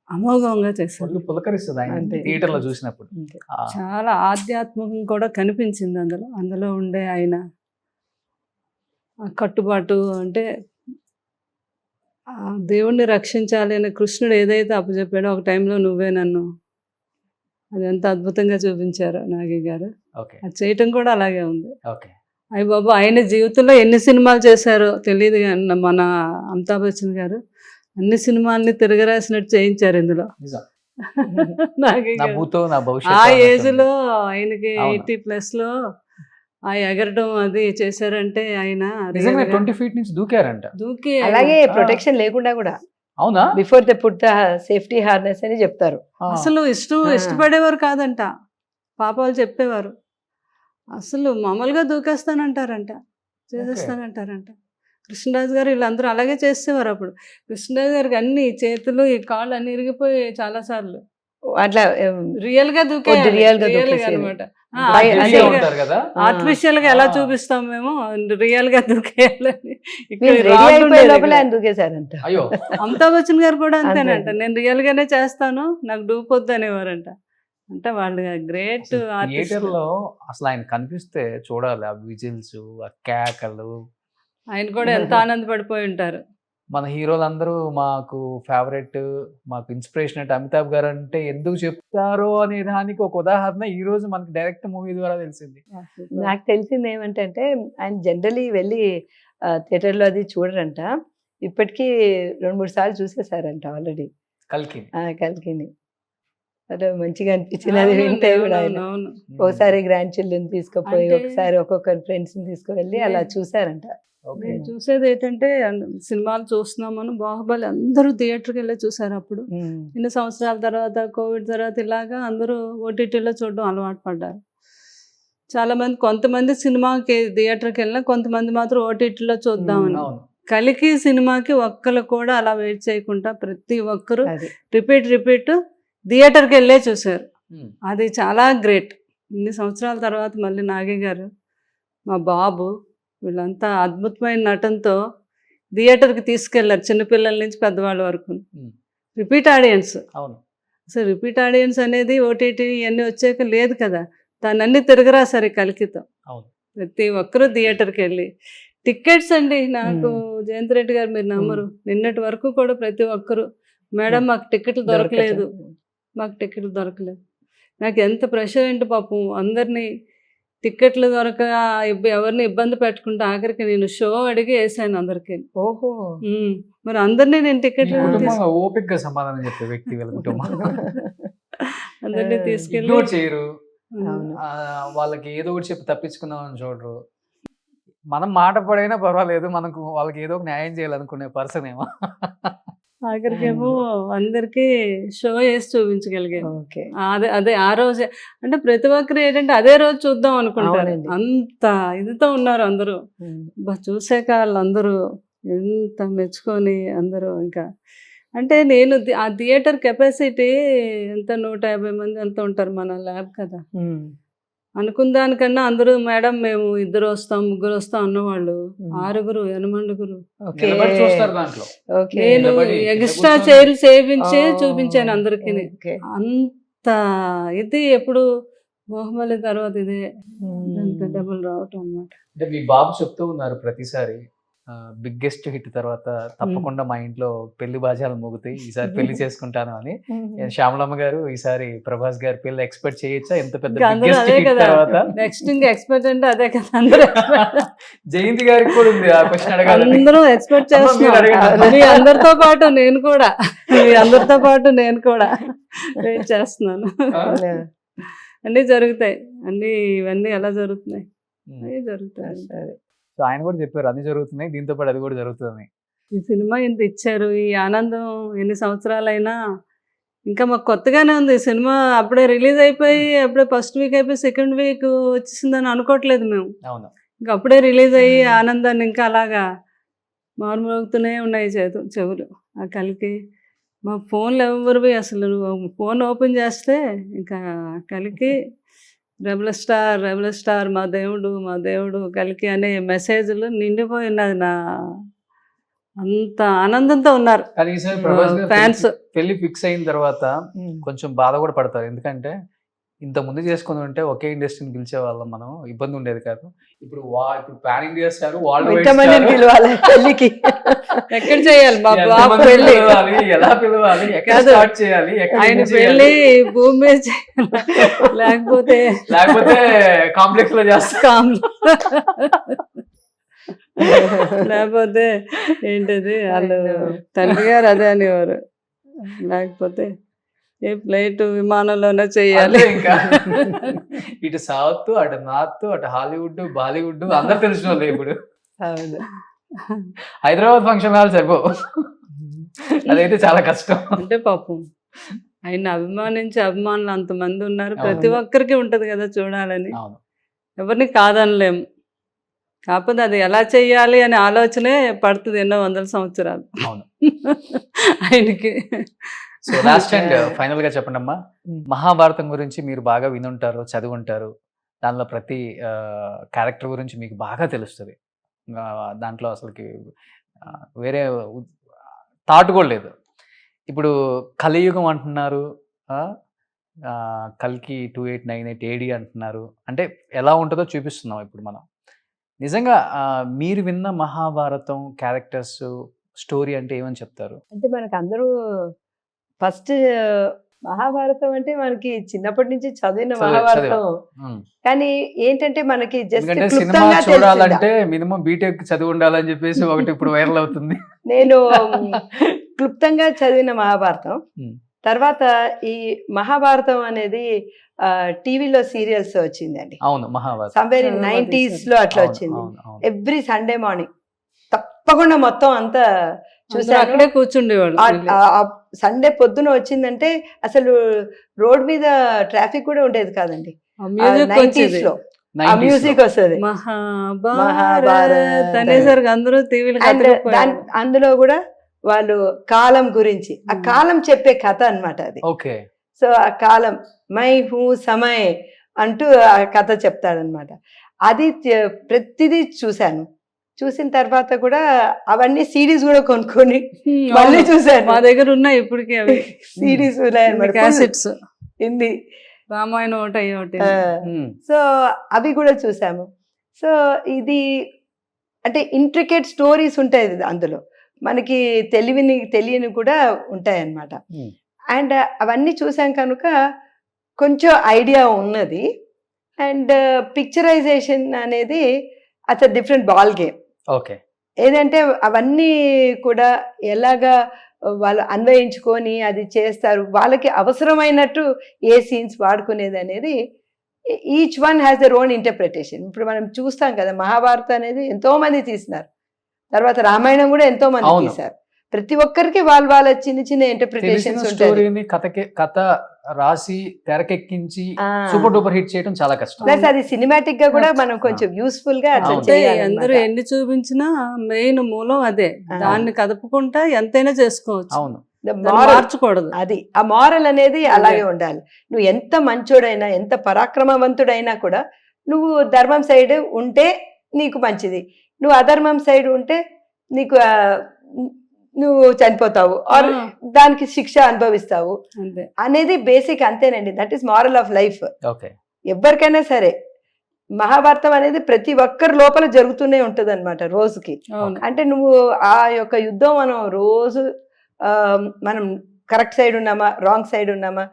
అమోఘంగా చేశారు. ఒళ్ళు పులకరిస్తుంది ఆయన అంతే. థియేటర్ లో చూసినప్పుడు. అంతే. ఆ, చాలా ఆధ్యాత్మికం కూడా కనిపించింది అందులో ఉండే ఆయన ఆ కట్టుబాటు. అంటే ఆ దేవుణ్ణి రక్షించాలి అని కృష్ణుడు ఏదైతే అప్పచెప్పాడో ఒక టైంలో నువ్వే నన్ను, అది ఎంత అద్భుతంగా చూపించారు నాగి గారు. ఓకే. అది చేయటం కూడా అలాగే ఉంది. ఓకే. అయ్య బాబు, ఆయన జీవితంలో ఎన్ని సినిమాలు చేశారో తెలియదు, కానీ మన అమితాబ్ బచ్చన్ గారు అన్ని సినిమాల్ని తిరగరాసినట్టు చేయించారు ఇందులో. నిజం. నాగి నా గారు. భూతో నా ఆ భవిష్యత్తు ఏజ్ అన్నట్టుంది. లో ఆయనకి అవును. 80+ లో ఆ ఎగరడం అది చేశారంటే ఆయన నిజంగా real గా 20 feet నుంచి దూకారంట. దూకి అలాగే ఆ. ప్రొటెక్షన్ లేకుండా కూడా అవునా? Before the put the safety harness అని చెప్తారు. ఆ. అసలు ఆ. ఇష్టపడేవారు కాదంట, పాపాలు చెప్పేవారు. అసలు మామూలుగా దూకేస్తానంటారంట, చేసేస్తానంటారంట. కృష్ణరాజు గారు వీళ్ళందరూ అలాగే చేసేవారు అప్పుడు. కృష్ణరాజు గారికి అన్ని చేతులు ఈ కాళ్ళు అన్ని ఇరిగిపోయి చాలా సార్లు అట్లా రియల్ గా దూకే real గా రియల్ గా దూకేసేది. అనమాట. అదే Real గా ఉంటారు కదా. ఆర్టిఫిషియల్ గా ఎలా ఆ. చూపిస్తాం మేము, రియల్ గా దూకేయాలని. ఇక్కడ మీరు రెడీ రాళ్ళు అయిపోయే ఉండేది లోపల ఇక్కడ. ఆయన దూకేశారంట. అయ్యో. అమితాబ్ బచ్చన్ గారు కూడా అంతేనంట, అంతే. నేను రియల్ గానే చేస్తాను, నాకు డూపొద్దు అనేవారంట. అంటే వాళ్ళు గ్రేట్ ఆర్టిస్ట్. థియేటర్ లో అసలు ఆయన కనిపిస్తే చూడాలి, ఆ విజిల్స్, ఆ కేకలు. ఆయన కూడా ఎంత ఆనందపడిపోయి ఉంటారు. మన హీరోలందరూ మాకు ఫేవరెట్, మాకు ఇన్స్పిరేషన్ అంటే అమితాబ్ గారు అంటే ఎందుకు చెప్తారో అనే దానికి ఒక ఉదాహరణ ఈ రోజు మనకి డైరెక్ట్ మూవీ ద్వారా తెలిసింది. నాకు తెలిసింది ఏమంటే ఆయన జనరలీ వెళ్ళి థియేటర్లో అది చూడరంట. ఇప్పటికీ 2-3 సార్లు చూసేసారంట ఆల్రెడీ కల్కి. కలికిని. అదే మంచిగా అనిపించింది అది వింటే కూడా ఆయన. అవును. ఒకసారి గ్రాండ్ చిల్డ్రన్ తీసుకుపోయి, అంటే- ఒకసారి ఒక్కొక్కరి ఫ్రెండ్స్ తీసుకువెళ్ళి అలా చూసారంట. ఓకే. నేను చూసేది ఏంటంటే సినిమాలు చూస్తున్నామని బాహుబలి అందరూ థియేటర్కి వెళ్ళి చూసారు అప్పుడు. ఇన్ని సంవత్సరాల తర్వాత కోవిడ్ తర్వాత ఇలాగా అందరూ ఓటీటీలో చూడడం అలవాటు పడ్డారు. చాలామంది, కొంతమంది సినిమాకి థియేటర్కి వెళ్ళినా కొంతమంది మాత్రం ఓటీటీలో చూద్దామని. అవును. కలికి సినిమాకి ఒక్కరు కూడా అలా వెయిట్ చేయకుండా ప్రతి ఒక్కరు అది రిపీట్ థియేటర్కి వెళ్ళే చూశారు. ఉమ్. అది చాలా గ్రేట్. ఇన్ని సంవత్సరాల తర్వాత మళ్ళీ నాగి గారు, మా బాబు, వీళ్ళంతా అద్భుతమైన నటనతో థియేటర్కి తీసుకెళ్లారు, చిన్నపిల్లల నుంచి పెద్దవాళ్ళ వరకు. ఉమ్. Repeat audience. అవును. అసలు రిపీట్ ఆడియన్స్ అనేది ఓటీటీ ఇవన్నీ వచ్చాక లేదు కదా, దాన్ని అన్ని తిరగరాసారు ఈ కలికితో. అవును. ప్రతి ఒక్కరూ థియేటర్కి వెళ్ళి టికెట్స్ అండి. నాకు జయంత్ రెడ్డి గారు, మీరు నమ్మరు, నిన్నటి వరకు కూడా ప్రతి ఒక్కరు, మేడం మాకు టికెట్లు దొరకలేదు, మాకు టికెట్లు దొరకలేదు. నాకు ఎంత ప్రెషర్ ఏంటి పాపం, అందరినీ టికెట్లు దొరక ఎవరిని ఇబ్బంది పెట్టుకుంటే ఆఖరికి నేను షో అడిగి వేసాను అందరికి. ఓహో. మరి అందరినీ నేను మీ టికెట్లు కుటుంబంగా ఓపిక గా సమాధానం చెప్పే వ్యక్తి వీళ్ళ కుటుంబం. అందరినీ తీసుకెళ్ళి ఇగ్నోర్ చేయరు. అవును. వాళ్ళకి ఏదో ఒకటి చెప్పి తప్పించుకుందామని చూడరు. మనం మాట పడైనా పర్వాలేదు, మనకు వాళ్ళకి ఏదో ఒక న్యాయం చేయాలనుకునే పర్సన్ ఏమో. ఆఖరికేమో అందరికి షో వేసి చూపించగలిగాను. ఓకే. అదే ఆ రోజే అంటే ప్రతి ఒక్కరు ఏంటంటే అదే రోజు చూద్దాం అనుకుంటారు. అవునండి. అంత ఇదితో ఉన్నారు అందరూ. చూసాక వాళ్ళందరూ ఎంత మెచ్చుకొని అందరూ ఇంకా అంటే నేను ఆ థియేటర్ కెపాసిటీ ఎంత 150 మంది అంత ఉంటారు మన ల్యాబ్ కదా. అనుకున్న దానికన్నా అందరూ మేడం మేము 2 వస్తాం 3 వస్తాం అన్నవాళ్ళు 6 8 ఓకే. నిలబడి చూస్తారు దాంట్లో. ఓకే. నేను నిలబడి ఎక్స్ట్రా కూర్చొని- చైర్లు సేవించే చూపించాను అందరికి. ఓకే. అంత ఇది ఎప్పుడు బాహుబలి తర్వాత ఇదే అంత డబుల్ రావటం అన్నమాట. అంటే మీ బాబు చెప్తూ ఉన్నారు ప్రతిసారి బిగ్గెస్ట్ హిట్ తర్వాత తప్పకుండా మా ఇంట్లో పెళ్లి బాజాలు మోగుతాయి, ఈసారి పెళ్లి చేసుకుంటాను అని. శ్యామలమ్మ గారు ఈసారి ప్రభాస్ గారి పెళ్లి ఎక్స్పెక్ట్ చేయొచ్చా? ఎంత పెద్ద ఇంకా అందరూ బిగ్గెస్ట్ అదే హిట్ కదా తర్వాత నెక్స్ట్ ఇంకా ఎక్స్పెక్ట్ అంటే అదే కదా అందరూ expect. జయంతి గారికి కూడా ఉంది ఆ క్వశ్చన్ అడగాలని. అందరూ ఎక్స్పెక్ట్ అమ్మ, మీరు అడగండి. చేస్తున్నారు. మీ అందరితో పాటు నేను కూడా వెయిట్ చేస్తున్నాను. అన్నీ జరుగుతాయి. ఇవన్నీ ఎలా జరుగుతున్నాయి అన్నీ జరుగుతాయి. సరే. సో ఆయన కూడా చెప్పారు అన్ని జరుగుతున్నాయి, దీంతో పాటు అది కూడా జరుగుతుంది. ఈ సినిమా ఇంత ఇచ్చారు, ఈ ఆనందం ఎన్ని సంవత్సరాలైనా ఇంకా మాకు కొత్తగానే ఉంది. ఈ సినిమా అప్పుడే రిలీజ్ అయిపోయి అప్పుడే ఫస్ట్ వీక్ అయిపోయి సెకండ్ వీక్ వచ్చేసిందని అనుకోవట్లేదు మేము. అవును. ఇంకా అప్పుడే రిలీజ్ అయ్యి ఆనందాన్ని ఇంకా అలాగా మారుమోగుతూనే ఉన్నాయి చెవులు. ఆ కలికి మా ఫోన్లు ఎవరివి అసలు ఫోన్ ఓపెన్ చేస్తే ఇంకా కలికి రెబల్ స్టార్ మా దేవుడు కలికి అనే మెసేజ్లు నిండిపోయి ఉన్నది. నా అంత ఆనందంతో ఉన్నారు కానీ ఈసారి ప్రభాస్ గారు ఫ్యాన్స్. పెళ్లి ఫిక్స్ అయిన తర్వాత కొంచెం బాధ కూడా పడతారు. ఎందుకంటే ఇంత ముందు చేసుకుని ఉంటే ఒకే ఇండస్ట్రీని పిలిచే వాళ్ళం, మనం ఇబ్బంది ఉండేది కాదు. ఇప్పుడు ఇప్పుడు పాన్ ఇండియా స్టార్ ఇంతమందిని పిలవాలి పెళ్లికి. ఎక్కడ చేయాలి బాబు పెళ్లి? ఎలా పిలవాలి, ఎక్కడ కాదు. స్టార్ట్ చేయాలి, ఎక్కడ ఆయన end చేయాలి? పెళ్లి భూమి మీద చేయాలి, లేకపోతే కాంప్లెక్స్ లో చేస్తాం. లేకపోతే ఏంటది వాళ్ళు తండ్రి గారు అదే అనేవారు, లేకపోతే ఏ ఫ్లైట్ విమానంలోనే చెయ్యాలి. అంతే ఇంకా ఇటు సౌత్, అటు నార్త్, అటు హాలీవుడ్, బాలీవుడ్ అందరు తెలిసిన వాళ్ళు. ఇప్పుడు అవును. హైదరాబాద్ ఫంక్షన్ హాల్ సరిపోవు, అదైతే చాలా కష్టం. అంటే పాపం ఆయన అభిమానించే అభిమానులు అంతమంది ఉన్నారు. ప్రతి ఒక్కరికి ఉంటది కదా చూడాలని, అవును. ఎవరిని కాదనలేము. కాకపోతే అది ఎలా చెయ్యాలి అనే ఆలోచనే పడుతుంది ఎన్నో వందల సంవత్సరాలు అవును. ఆయనకి. సో లాస్ట్ అండ్ ఫైనల్ గా చెప్పండి అమ్మా, మహాభారతం గురించి మీరు బాగా వినుంటారు, చదివుంటారు. దానిలో ప్రతి క్యారెక్టర్ గురించి మీకు బాగా తెలుస్తుంది. దాంట్లో అసలుకి వేరే థాట్ కూడా లేదు. ఇప్పుడు కలియుగం అంటున్నారు, కల్కి 2898 AD అంటున్నారు. అంటే ఎలా ఉంటుందో చూపిస్తున్నాం ఇప్పుడు మనం. నిజంగా మీరు విన్న మహాభారతం క్యారెక్టర్స్ స్టోరీ అంటే ఏమని చెప్తారు? అంటే మనకు అందరూ ఫస్ట్ మహాభారతం అంటే మనకి చిన్నప్పటి నుంచి చదివిన మహాభారతం. కానీ ఏంటంటే మనకి జస్ట్ ఎందుకంటే సినిమా క్లుప్తంగా తెలిసిందా. చూడాలంటే మినిమం బీటెక్ చదివి ఉండాలని చెప్పేసి ఒకటి ఇప్పుడు వైరల్ అవుతుంది. నేను క్లుప్తంగా చదివిన మహాభారతం. తర్వాత ఈ మహాభారతం అనేది టీవీలో సీరియల్స్ వచ్చిందండి. అవును, మహాభారతం సమ్వేర్ ఇన్ 90s లో అట్లా వచ్చింది. ఎవ్రీ సండే మార్నింగ్ తప్పకుండా మొత్తం అంతా చూసాను. అక్కడే కూర్చుండేవాడు. సండే పొద్దున వచ్చిందంటే అసలు రోడ్ మీద ట్రాఫిక్ కూడా ఉండేది కాదండి. మ్యూజిక్ 90s లో ఆ మ్యూజిక్ వస్తుంది. మహాభారత్ అనేసరికి అందరూ టీవీలు అండ్ అందులో కూడా వాళ్ళు కాలం గురించి, ఆ కాలం చెప్పే కథ అన్నమాట అది. ఓకే. సో ఆ కాలం మై హూ సమయ్ అంటూ ఆ కథ చెప్తాడనమాట. అది ప్రతిదీ చూశాను. చూసిన తర్వాత కూడా అవన్నీ సిడీస్ కూడా కొనుక్కొని మళ్ళీ చూశాను. మా దగ్గర ఉన్నాయి ఇప్పటికీ అవి సిడీస్ క్యాసెట్స్, హిందీ రామాయణం ఒకటి. సో అవి కూడా చూసాము. సో ఇది అంటే ఇంట్రికేట్ స్టోరీస్ ఉంటాయి అందులో, మనకి తెలియని కూడా ఉంటాయి అన్నమాట. అండ్ అవన్నీ చూసాం కనుక కొంచెం ఐడియా ఉన్నది. అండ్ పిక్చరైజేషన్ అనేది it's a different ball game. Okay. ఏదంటే అవన్నీ కూడా ఎలాగా వాళ్ళు అన్వయించుకొని అది చేస్తారు, వాళ్ళకి అవసరమైనట్టు ఏ సీన్స్ వాడుకునేది అనేది each one has their own interpretation. ఇప్పుడు మనం చూస్తాం కదా, మహాభారతం అనేది ఎంతో మంది తీసినారు, తర్వాత రామాయణం కూడా ఎంతో మంది తీశారు, ప్రతి ఒక్కరికి వాళ్ళ చిన్న చిన్న ఇంటర్ప్రిటేషన్స్ ఉంటాయి. స్టోరీని కథ రాసి తెరకెక్కించి సూపర్ డూపర్ హిట్ చేయడం చాలా కష్టం. ప్లస్ అది సినిమాటిక్ గా కూడా మనం కొంచెం యూస్ఫుల్ గా అట్లా అవును. చేయాలి అందరూ ఎన్ని చూపించినా మెయిన్ మూలం అదే. దాన్ని కదుపుకుంటా ఎంతైనా చేసుకోవచ్చు. అవును, దాన్ని మార్చకూడదు. అది ఆ మారల్ అనేది అలాగే ఉండాలి. నువ్వు ఎంత మంచోడైనా ఎంత పరాక్రమవంతుడైనా కూడా నువ్వు ధర్మం సైడ్ ఉంటే నీకు మంచిది, నువ్వు అధర్మం సైడ్ ఉంటే నీకు నువ్వు చనిపోతావు ఆర్ దానికి శిక్ష అనుభవిస్తావు అంతే అనేది బేసిక్. అంతేనండి, that is moral of life. Okay, ఎవరికైనా సరే మహాభారతం అనేది ప్రతి ఒక్కరి లోపల జరుగుతూనే ఉంటది అనమాట రోజుకి. అవును. అంటే నువ్వు ఆ యొక్క యుద్ధం మనం రోజు మనం కరెక్ట్ సైడ్ ఉన్నామా రాంగ్ సైడ్ ఉన్నామా,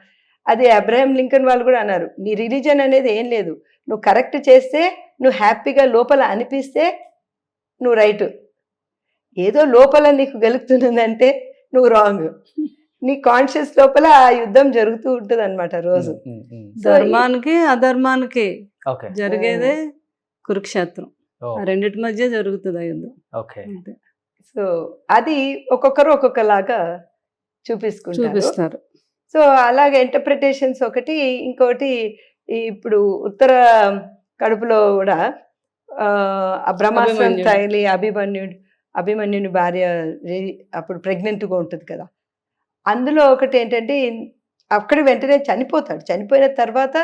అది అబ్రహాం లింకన్ వాళ్ళు కూడా అన్నారు, నీ రిలీజన్ అనేది ఏం లేదు, నువ్వు కరెక్ట్ చేస్తే నువ్వు హ్యాపీగా లోపల అనిపిస్తే నువ్వు రైట్, ఏదో లోపల నీకు గెలుపుతున్నదంటే నువ్వు రాంగ్. నీ కాన్షియస్ లోపల ఆ యుద్ధం జరుగుతూ ఉంటది అనమాట రోజు. ధర్మానికి అధర్మానికి ఓకే, జరిగేదే కురుక్షేత్రం. ఓ, ఆ రెండిటి మధ్య జరుగుతుంది ఆ యుద్ధం. ఓకే. అంతే. సో అది ఒక్కొక్కరు ఒక్కొక్కలాగా చూపిస్తారు. సో అలాగే ఇంటర్ప్రిటేషన్స్ ఒకటి. ఇంకోటి ఇప్పుడు ఉత్తర కడుపులో కూడా ఆ బ్రహ్మాస్త్రం అభిమన్యుడు. తగిలి అభిమన్యుని భార్య అప్పుడు ప్రెగ్నెంట్గా ఉంటుంది కదా, అందులో ఒకటి ఏంటంటే అక్కడ వెంటనే చనిపోతాడు. చనిపోయిన తర్వాత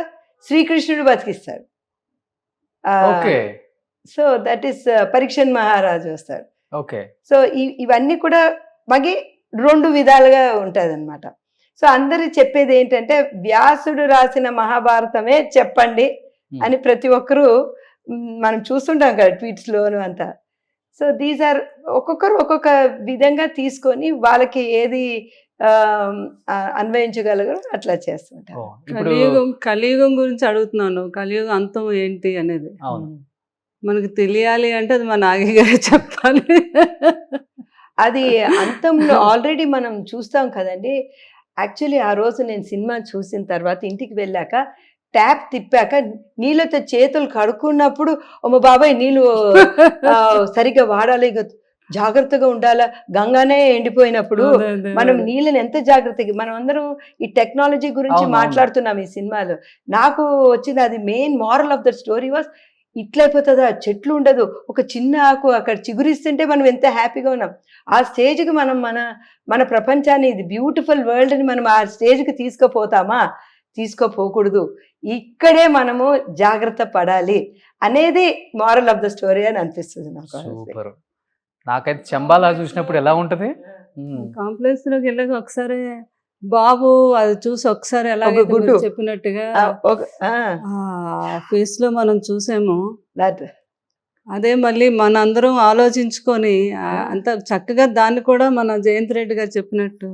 శ్రీకృష్ణుడు బతికిస్తాడు. ఓకే, సో దట్ ఈస్ పరీక్షన్ మహారాజు వస్తాడు. ఓకే. సో ఇవన్నీ కూడా మగి రెండు విధాలుగా ఉంటుంది అనమాట. సో అందరు చెప్పేది ఏంటంటే వ్యాసుడు రాసిన మహాభారతమే చెప్పండి అని ప్రతి ఒక్కరూ మనం చూస్తుంటాం కదా ట్వీట్స్ లోను అంతా. సో దీస్ ఆర్ ఒక్కొక్కరు ఒక్కొక్క విధంగా తీసుకొని వాళ్ళకి ఏది అన్వయించగలగరు అట్లా చేస్తుంటారు. కలియుగం గురించి అడుగుతున్నాను. కలియుగం అంతం ఏంటి అనేది అవును, మనకి తెలియాలి అంటే అది మన నాగి గారు చెప్పాలి. అది అంతంలో ఆల్రెడీ మనం చూస్తాం కదండి. యాక్చువల్లీ ఆ రోజు నేను సినిమా చూసిన తర్వాత ఇంటికి వెళ్ళాక ట్యాప్ తిప్పాక నీళ్ళతో చేతులు కడుక్కున్నప్పుడు అమ్మ బాబాయ్ నీళ్ళు సరిగ్గా వాడాలి, జాగ్రత్తగా ఉండాలా, గంగానే ఎండిపోయినప్పుడు మనం నీళ్ళని ఎంత జాగ్రత్తగా, మనం అందరం ఈ టెక్నాలజీ గురించి మాట్లాడుతున్నాం ఈ సినిమాలో. నాకు వచ్చింది అది main moral of the story was ఇట్లయిపోతుందా, చెట్లు ఉండదు, ఒక చిన్న ఆకు అక్కడ చిగురిస్తుంటే మనం ఎంత హ్యాపీగా ఉన్నాం. ఆ స్టేజ్కి మనం మన ప్రపంచాన్ని, ఇది బ్యూటిఫుల్ వరల్డ్ని మనం ఆ స్టేజ్కి తీసుకుపోతామా, తీసుకోపోకూడదు, ఇక్కడే మనము జాగ్రత్త పడాలి అనేది మారల్ ఆఫ్ ద స్టోరీ అని అనిపిస్తుంది నాకు. సూపర్. నాకైతే చంబాలా చూసినప్పుడు ఎలా ఉంటది, కాంప్లెక్స్ లోకి వెళ్ళాక ఒకసారి బాబు అది చూసి ఒకసారి ఎలా చెప్పినట్టుగా ఫేస్ లో మనం చూసాము. అదే మళ్ళీ మనందరం ఆలోచించుకొని అంత చక్కగా దాన్ని కూడా మన జయంత్ రెడ్డి గారు చెప్పినట్టు,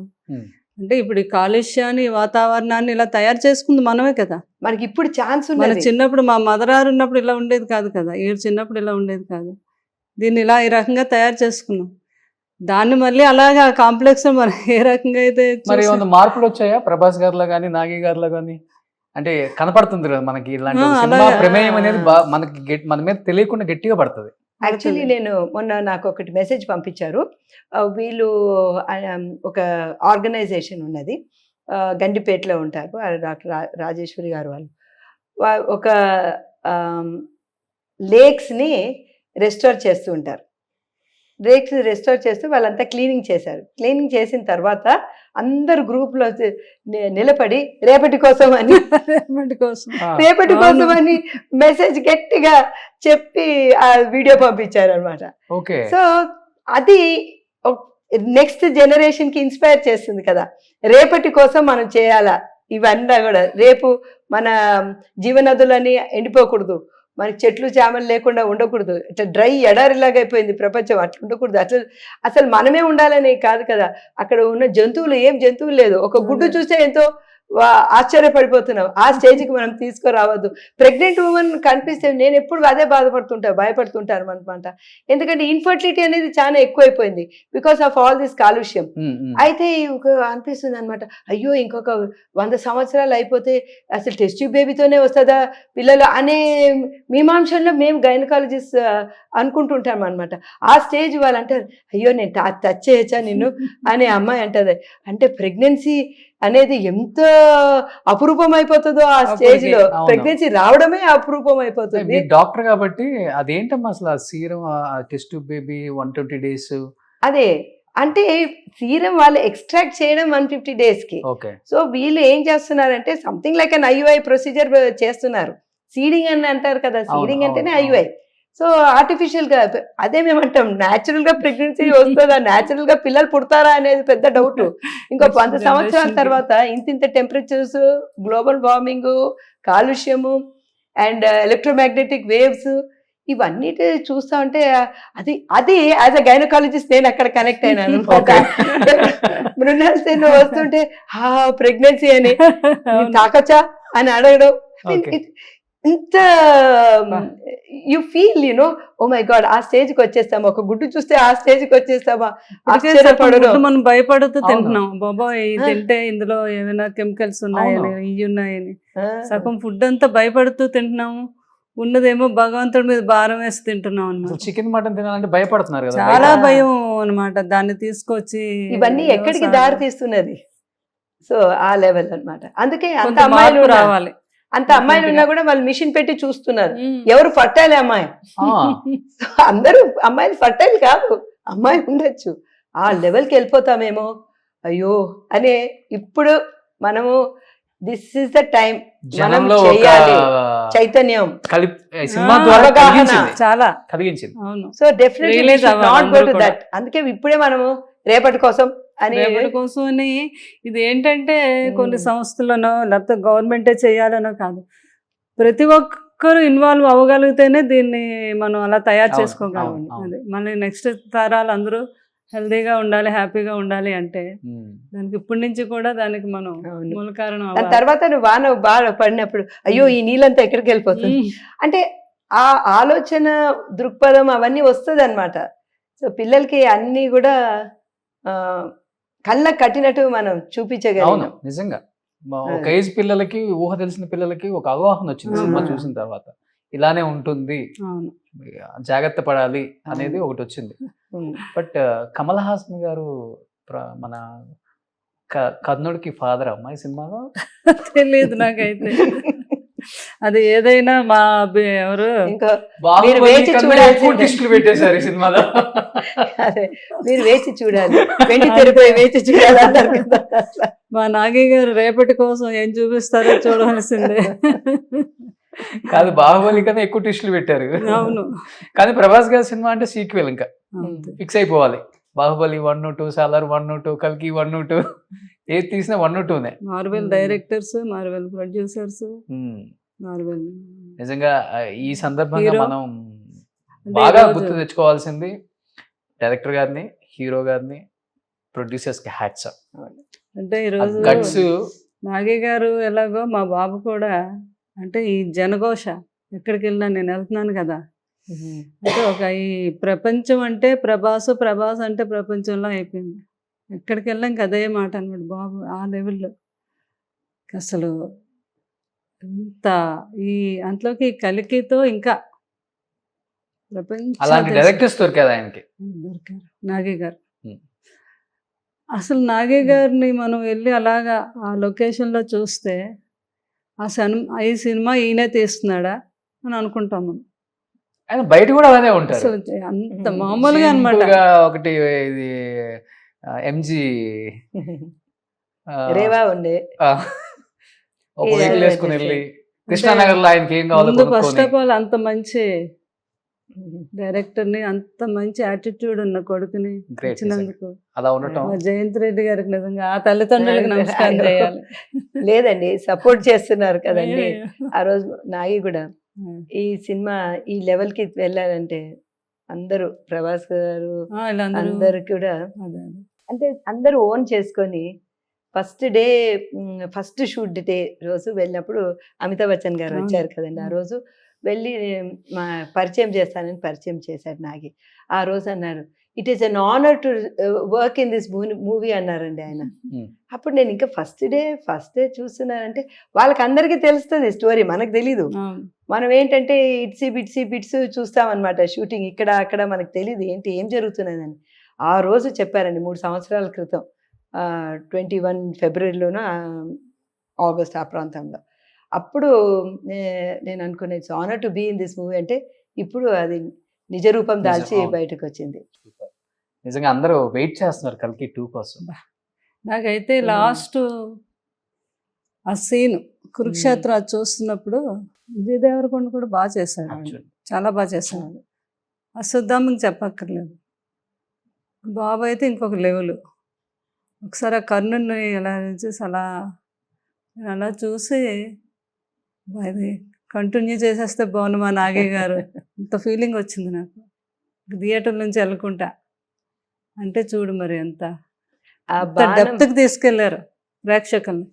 అంటే ఇప్పుడు ఈ కాలుష్యాన్ని వాతావరణాన్ని ఇలా తయారు చేసుకుంది మనమే కదా. మనకి ఇప్పుడు ఛాన్స్ ఉంది. మన చిన్నప్పుడు మా మదరారు ఉన్నప్పుడు ఇలా ఉండేది కాదు కదా, ఈడు చిన్నప్పుడు ఇలా ఉండేది కాదు. దీన్ని ఇలా ఈ రకంగా తయారు చేసుకున్నాం. దాన్ని మళ్ళీ అలాగా కాంప్లెక్స్ మనం ఏ రకంగా అయితే మరి మార్పులు వచ్చాయా ప్రభాస్ గారిలో కానీ నాగి గారిలో కానీ? అంటే కనపడుతుంది కదా మనకి ఇలాంటి సినిమా ప్రమేయం అనేది మనకి మన మీద తెలియకుండా గట్టిగా పడుతుంది. యాక్చువల్లీ నేను మొన్న నాకు ఒకటి మెసేజ్ పంపించారు. వీళ్ళు ఒక ఆర్గనైజేషన్ ఉన్నది, గండిపేటలో ఉంటారు, డాక్టర్ రాజేశ్వరి గారు. వాళ్ళు ఒక లేక్స్ని రెస్టోర్ చేస్తూ ఉంటారు. లేక్స్ రెస్టోర్ చేస్తూ వాళ్ళంతా క్లీనింగ్ చేశారు. క్లీనింగ్ చేసిన తర్వాత అందరు గ్రూప్లో నిలబడి రేపటి కోసం అని మెసేజ్ గట్టిగా చెప్పి ఆ వీడియో పంపించారు అనమాట. సో అది నెక్స్ట్ జనరేషన్ కి ఇన్స్పైర్ చేస్తుంది కదా, రేపటి కోసం మనం చేయాలా ఇవన్నీ కూడా. రేపు మన జీవనదులని ఎండిపోకూడదు, మనకి చెట్లు చేమలు లేకుండా ఉండకూడదు, ఇట్లా డ్రై ఎడారిలాగా అయిపోయింది ప్రపంచం, అట్లా ఉండకూడదు. అట్లా అసలు మనమే ఉండాలని కాదు కదా, అక్కడ ఉన్న జంతువులు ఏం జంతువులు లేదు, ఒక గుడ్డు చూస్తే ఎంతో ఆశ్చర్యపడిపోతున్నాం. ఆ స్టేజ్కి మనం తీసుకురావద్దు. ప్రెగ్నెంట్ ఉమెన్ కనిపిస్తే నేను ఎప్పుడు అదే భయపడుతుంటాను అనమాట. ఎందుకంటే ఇన్ఫర్టిలిటీ అనేది చాలా ఎక్కువైపోయింది బికాస్ ఆఫ్ ఆల్ దిస్ కాలుష్యం. అయితే అనిపిస్తుంది అనమాట, అయ్యో ఇంకొక 100 సంవత్సరాలు అయిపోతే అసలు టెస్ట్ ట్యూబ్ బేబీతోనే వస్తుందా పిల్లలు అనే మీమాంసంలో మేము గైనకాలజిస్ట్ అనుకుంటుంటాం అనమాట. ఆ స్టేజ్ వాళ్ళు అంటారు, అయ్యో నేను టచ్ చేయొచ్చా నిన్ను అనే అమ్మాయి అంటది. అంటే ప్రెగ్నెన్సీ అనేది ఎంత అపురూపం అయిపోతుందో ఆ స్టేజ్ లో, ప్రెగ్నెన్సీ రావడమే అపురూపం అయిపోతుంది. డాక్టర్ కాబట్టి అదేంటమ్మా అసలు ఆ సీరం టెస్ట్ బేబీ 120 days అదే అంటే సీరం వాళ్ళు ఎక్స్ట్రాక్ట్ చేయడం 150 days కి. సో వీళ్ళు ఏం చేస్తున్నారంటే something like an IUI procedure చేస్తున్నారు. సీడింగ్ అని అంటారు కదా, సీడింగ్ అంటేనే IUI. సో ఆర్టిఫిషియల్ గా అదే మేము అంటాం, న్యాచురల్ గా ప్రెగ్నెన్సీ వస్తుందా, న్యాచురల్ గా పిల్లలు పుడతారా అనేది పెద్ద డౌట్. ఇంకో 100 సంవత్సరాల తర్వాత ఇంత టెంపరేచర్స్, గ్లోబల్ వార్మింగ్, కాలుష్యము అండ్ ఎలక్ట్రోమాగ్నెటిక్ వేవ్స్ ఇవన్నీ చూస్తా ఉంటే అది యాజ్ అ గైనకాలజిస్ట్ నేను అక్కడ కనెక్ట్ అయినాను. మృణాల్ సేన్ వస్తుంటే ప్రెగ్నెన్సీ అని తాకచ్చా అని అడగడం, ఇంత you feel you know oh my God ఆ స్టేజ్ కి వచ్చేస్తామా, ఒక గుడ్డు చూస్తే ఆ స్టేజ్ కి వచ్చేస్తామా, మనం భయపడుతూ తింటున్నాం. బాబా ఇది తింటే ఇందులో ఏమైనా కెమికల్స్ ఉన్నాయని, ఇవి ఉన్నాయని సగం ఫుడ్ అంతా భయపడుతూ తింటున్నాము. ఉన్నదేమో భగవంతుడి మీద భారం వేసి తింటున్నాం అన్నమాట. చికెన్ మటన్ తినాలంటే భయపడుతున్నారు కదా, చాలా భయం అనమాట. దాన్ని తీసుకొచ్చి ఇవన్నీ ఎక్కడికి దారి తీస్తున్నది. సో ఆ లెవెల్ అన్నమాట. అందుకే అంత అమ్మాయిలు రావాలి, అంత అమ్మాయిలు ఉన్నా కూడా వాళ్ళు మిషన్ పెట్టి చూస్తున్నారు ఎవరు ఫర్టైల్ అమ్మాయి. అందరూ అమ్మాయిలు ఫర్టైల్ కాదు, అమ్మాయి ఉండొచ్చు. ఆ లెవెల్కి వెళ్ళిపోతామేమో అయ్యో అనే ఇప్పుడు మనము దిస్ ఇస్ ద టైం మనం చేయాలి. చైతన్యం చాలా కలిగించింది. So definitely not go to that. అందుకే ఇప్పుడే మనము రేపటి కోసం కోసం అని ఇది ఏంటంటే కొన్ని సంస్థలనో లేకపోతే గవర్నమెంటే చేయాలనో కాదు, ప్రతి ఒక్కరు ఇన్వాల్వ్ అవ్వగలిగితేనే దీన్ని మనం అలా తయారు చేసుకోగలం. అది మన నెక్స్ట్ తరాలు అందరూ హెల్దీగా ఉండాలి, హ్యాపీగా ఉండాలి అంటే దానికి ఇప్పటి నుంచి కూడా దానికి మనం మూల కారణం. తర్వాత నువ్వు వాన బాగా పడినప్పుడు అయ్యో ఈ నీళ్ళంతా ఎక్కడికి వెళ్ళిపోతుంది అంటే ఆ ఆలోచన దృక్పథం అవన్నీ వస్తుంది అనమాట. సో పిల్లలకి అన్ని కూడా కళ్ళ కట్టినట్టు మనం చూపించగలం. నిజంగా ఒక ఏజ్ పిల్లలకి, ఊహ తెలిసిన పిల్లలకి ఒక అవగాహన వచ్చింది సినిమా చూసిన తర్వాత. ఇలానే ఉంటుంది, జాగ్రత్త పడాలి అనేది ఒకటి వచ్చింది. బట్ కమల్ హాసన్ గారు మన కర్ణుడికి ఫాదర్ అమ్మాయి సినిమాలో తెలియదు నాకైతే. అది ఏదైనా మా ఎవరు పెట్టేశారు ఈ సినిమాలో. అదే మీరు వేచి చూడాలి, వేచి చూడాలి అంటారు కదా. మా నాగి గారు రేపటి కోసం ఏం చూపిస్తారో చూడవలసిందే. కాదు, బాహుబలి కన్నా ఎక్కువ ట్విస్టులు పెట్టారు. అవును, కానీ ప్రభాస్ గారి సినిమా అంటే సీక్వెల్, ఇంకా ఫిక్స్ అయిపోవాలి. బాహుబలి 1, 2, సాలార్ 1, 2, కల్కి 1, 2 ఏది తీసినా 1, 2నే. Marvel directors, Marvel producers, Marvel. నిజంగా ఈ సందర్భంగా మనం బాగా గుర్తు తెచ్చుకోవాల్సింది డైరెక్టర్ గారిని, హీరో గారిని, ప్రొడ్యూసర్స్ కి హ్యాట్స్ ఆఫ్. అంటే ఈరోజు నాగి గారు ఎలాగో మా బాబు కూడా, అంటే ఈ జనఘోష ఎక్కడికి వెళ్ళినా నేను వెళ్తున్నాను కదా, అంటే ఒక ఈ ప్రపంచం అంటే ప్రభాస్, ప్రభాస్ అంటే ప్రపంచంలో అయిపోయింది. ఎక్కడికి వెళ్ళాం అదే మాట అనమాట బాబు. ఆ లెవెల్లో అసలు ఇంత ఈ అంట్లోకి కలికితో ఇంకా అలాంటి డైరెక్టర్స్ దొరికారు ఆయనకి, దొరికారు నాగి గారు. అసలు నాగి గారిని మనం వెళ్ళి అలాగా ఆ లొకేషన్లో చూస్తే ఈ సినిమా ఈయనే తీస్తున్నాడా అని అనుకుంటాం మనం. ఆయన బయట కూడా అలానే ఉంటారు, అంత మామూలుగా అన్నమాట. ఒకటి ఇది MG రేవా ఉండే ఒక వెహికల్ వేసుకుని వెళ్ళి కృష్ణానగర్ లో ఆయనకి ఏం కావాలో ఫస్ట్ ఆఫ్ ఆల్ అంత మంచి డైరెక్టర్ ని, అంత మంచి యాటిట్యూడ్ ఉన్న కొడుకుని ఇచ్చినందుకు అలా ఉండటం జయంత్ రెడ్డి గారికి నిజంగా ఆ తల్లిదండ్రులకు నమస్కారం చేయాలి. లేదండి, సపోర్ట్ చేస్తున్నారు కదండి. ఆ రోజు నాగి కూడా ఈ సినిమా ఈ లెవెల్ కి వెళ్ళాలంటే అందరూ ప్రభాస్ గారు అందరు కూడా అంటే అందరూ ఓన్ చేసుకొని first day first shoot day రోజు వెళ్ళినప్పుడు అమితాబ్ బచ్చన్ గారు అవును. వచ్చారు కదండి. ఆ రోజు వెళ్ళి మా పరిచయం చేస్తానని పరిచయం చేశాడు నాగి. ఆ రోజు అన్నారు, it is an honour to work in this movie అన్నారండి ఆయన. Hmm. అప్పుడు నేను ఇంకా ఫస్ట్ డే చూస్తున్నానంటే వాళ్ళకి అందరికీ తెలుస్తుంది స్టోరీ, మనకు తెలీదు. అవును. మనం ఏంటంటే బిట్స్ చూస్తామన్నమాట. షూటింగ్ ఇక్కడ అక్కడ మనకు తెలియదు ఏం జరుగుతున్నదని. ఆ రోజు చెప్పారండి 3 సంవత్సరాల క్రితం 21 ఫిబ్రవరిలోనూ ఆగస్ట్ ఆ ప్రాంతంలో. అప్పుడు నేను అనుకునే it's honour to be in this movie అంటే ఇప్పుడు అది నిజ రూపం దాల్చి అవును. బయటకు వచ్చింది. నిజంగా అందరూ వెయిట్ చేస్తున్నారు కల్కి 2 కోసం. నాకైతే లాస్ట్ ఆ సీన్ కురుక్షేత్ర అది చూస్తున్నప్పుడు విజయ్ దేవరకొండ కూడా బాగా చేశాడు. Actually. చాలా బాగా చేశాడు. అశ్వత్థామకి చెప్పక్కర్లేదు. బాబు అయితే ఇంకొక లెవెల్. ఒకసారి ఆ కర్ణుని ఎలా చూసి అలా చూసి అది కంటిన్యూ చేసేస్తే బాగుండు మా నాగయ్య గారు, ఇంత ఫీలింగ్ వచ్చింది నాకు థియేటర్ నుంచి వెళ్ళకుంటా. అంటే చూడు మరి ఎంత ఆ బాణం డెప్త్కి తీసుకెళ్లారు ప్రేక్షకుల్ని.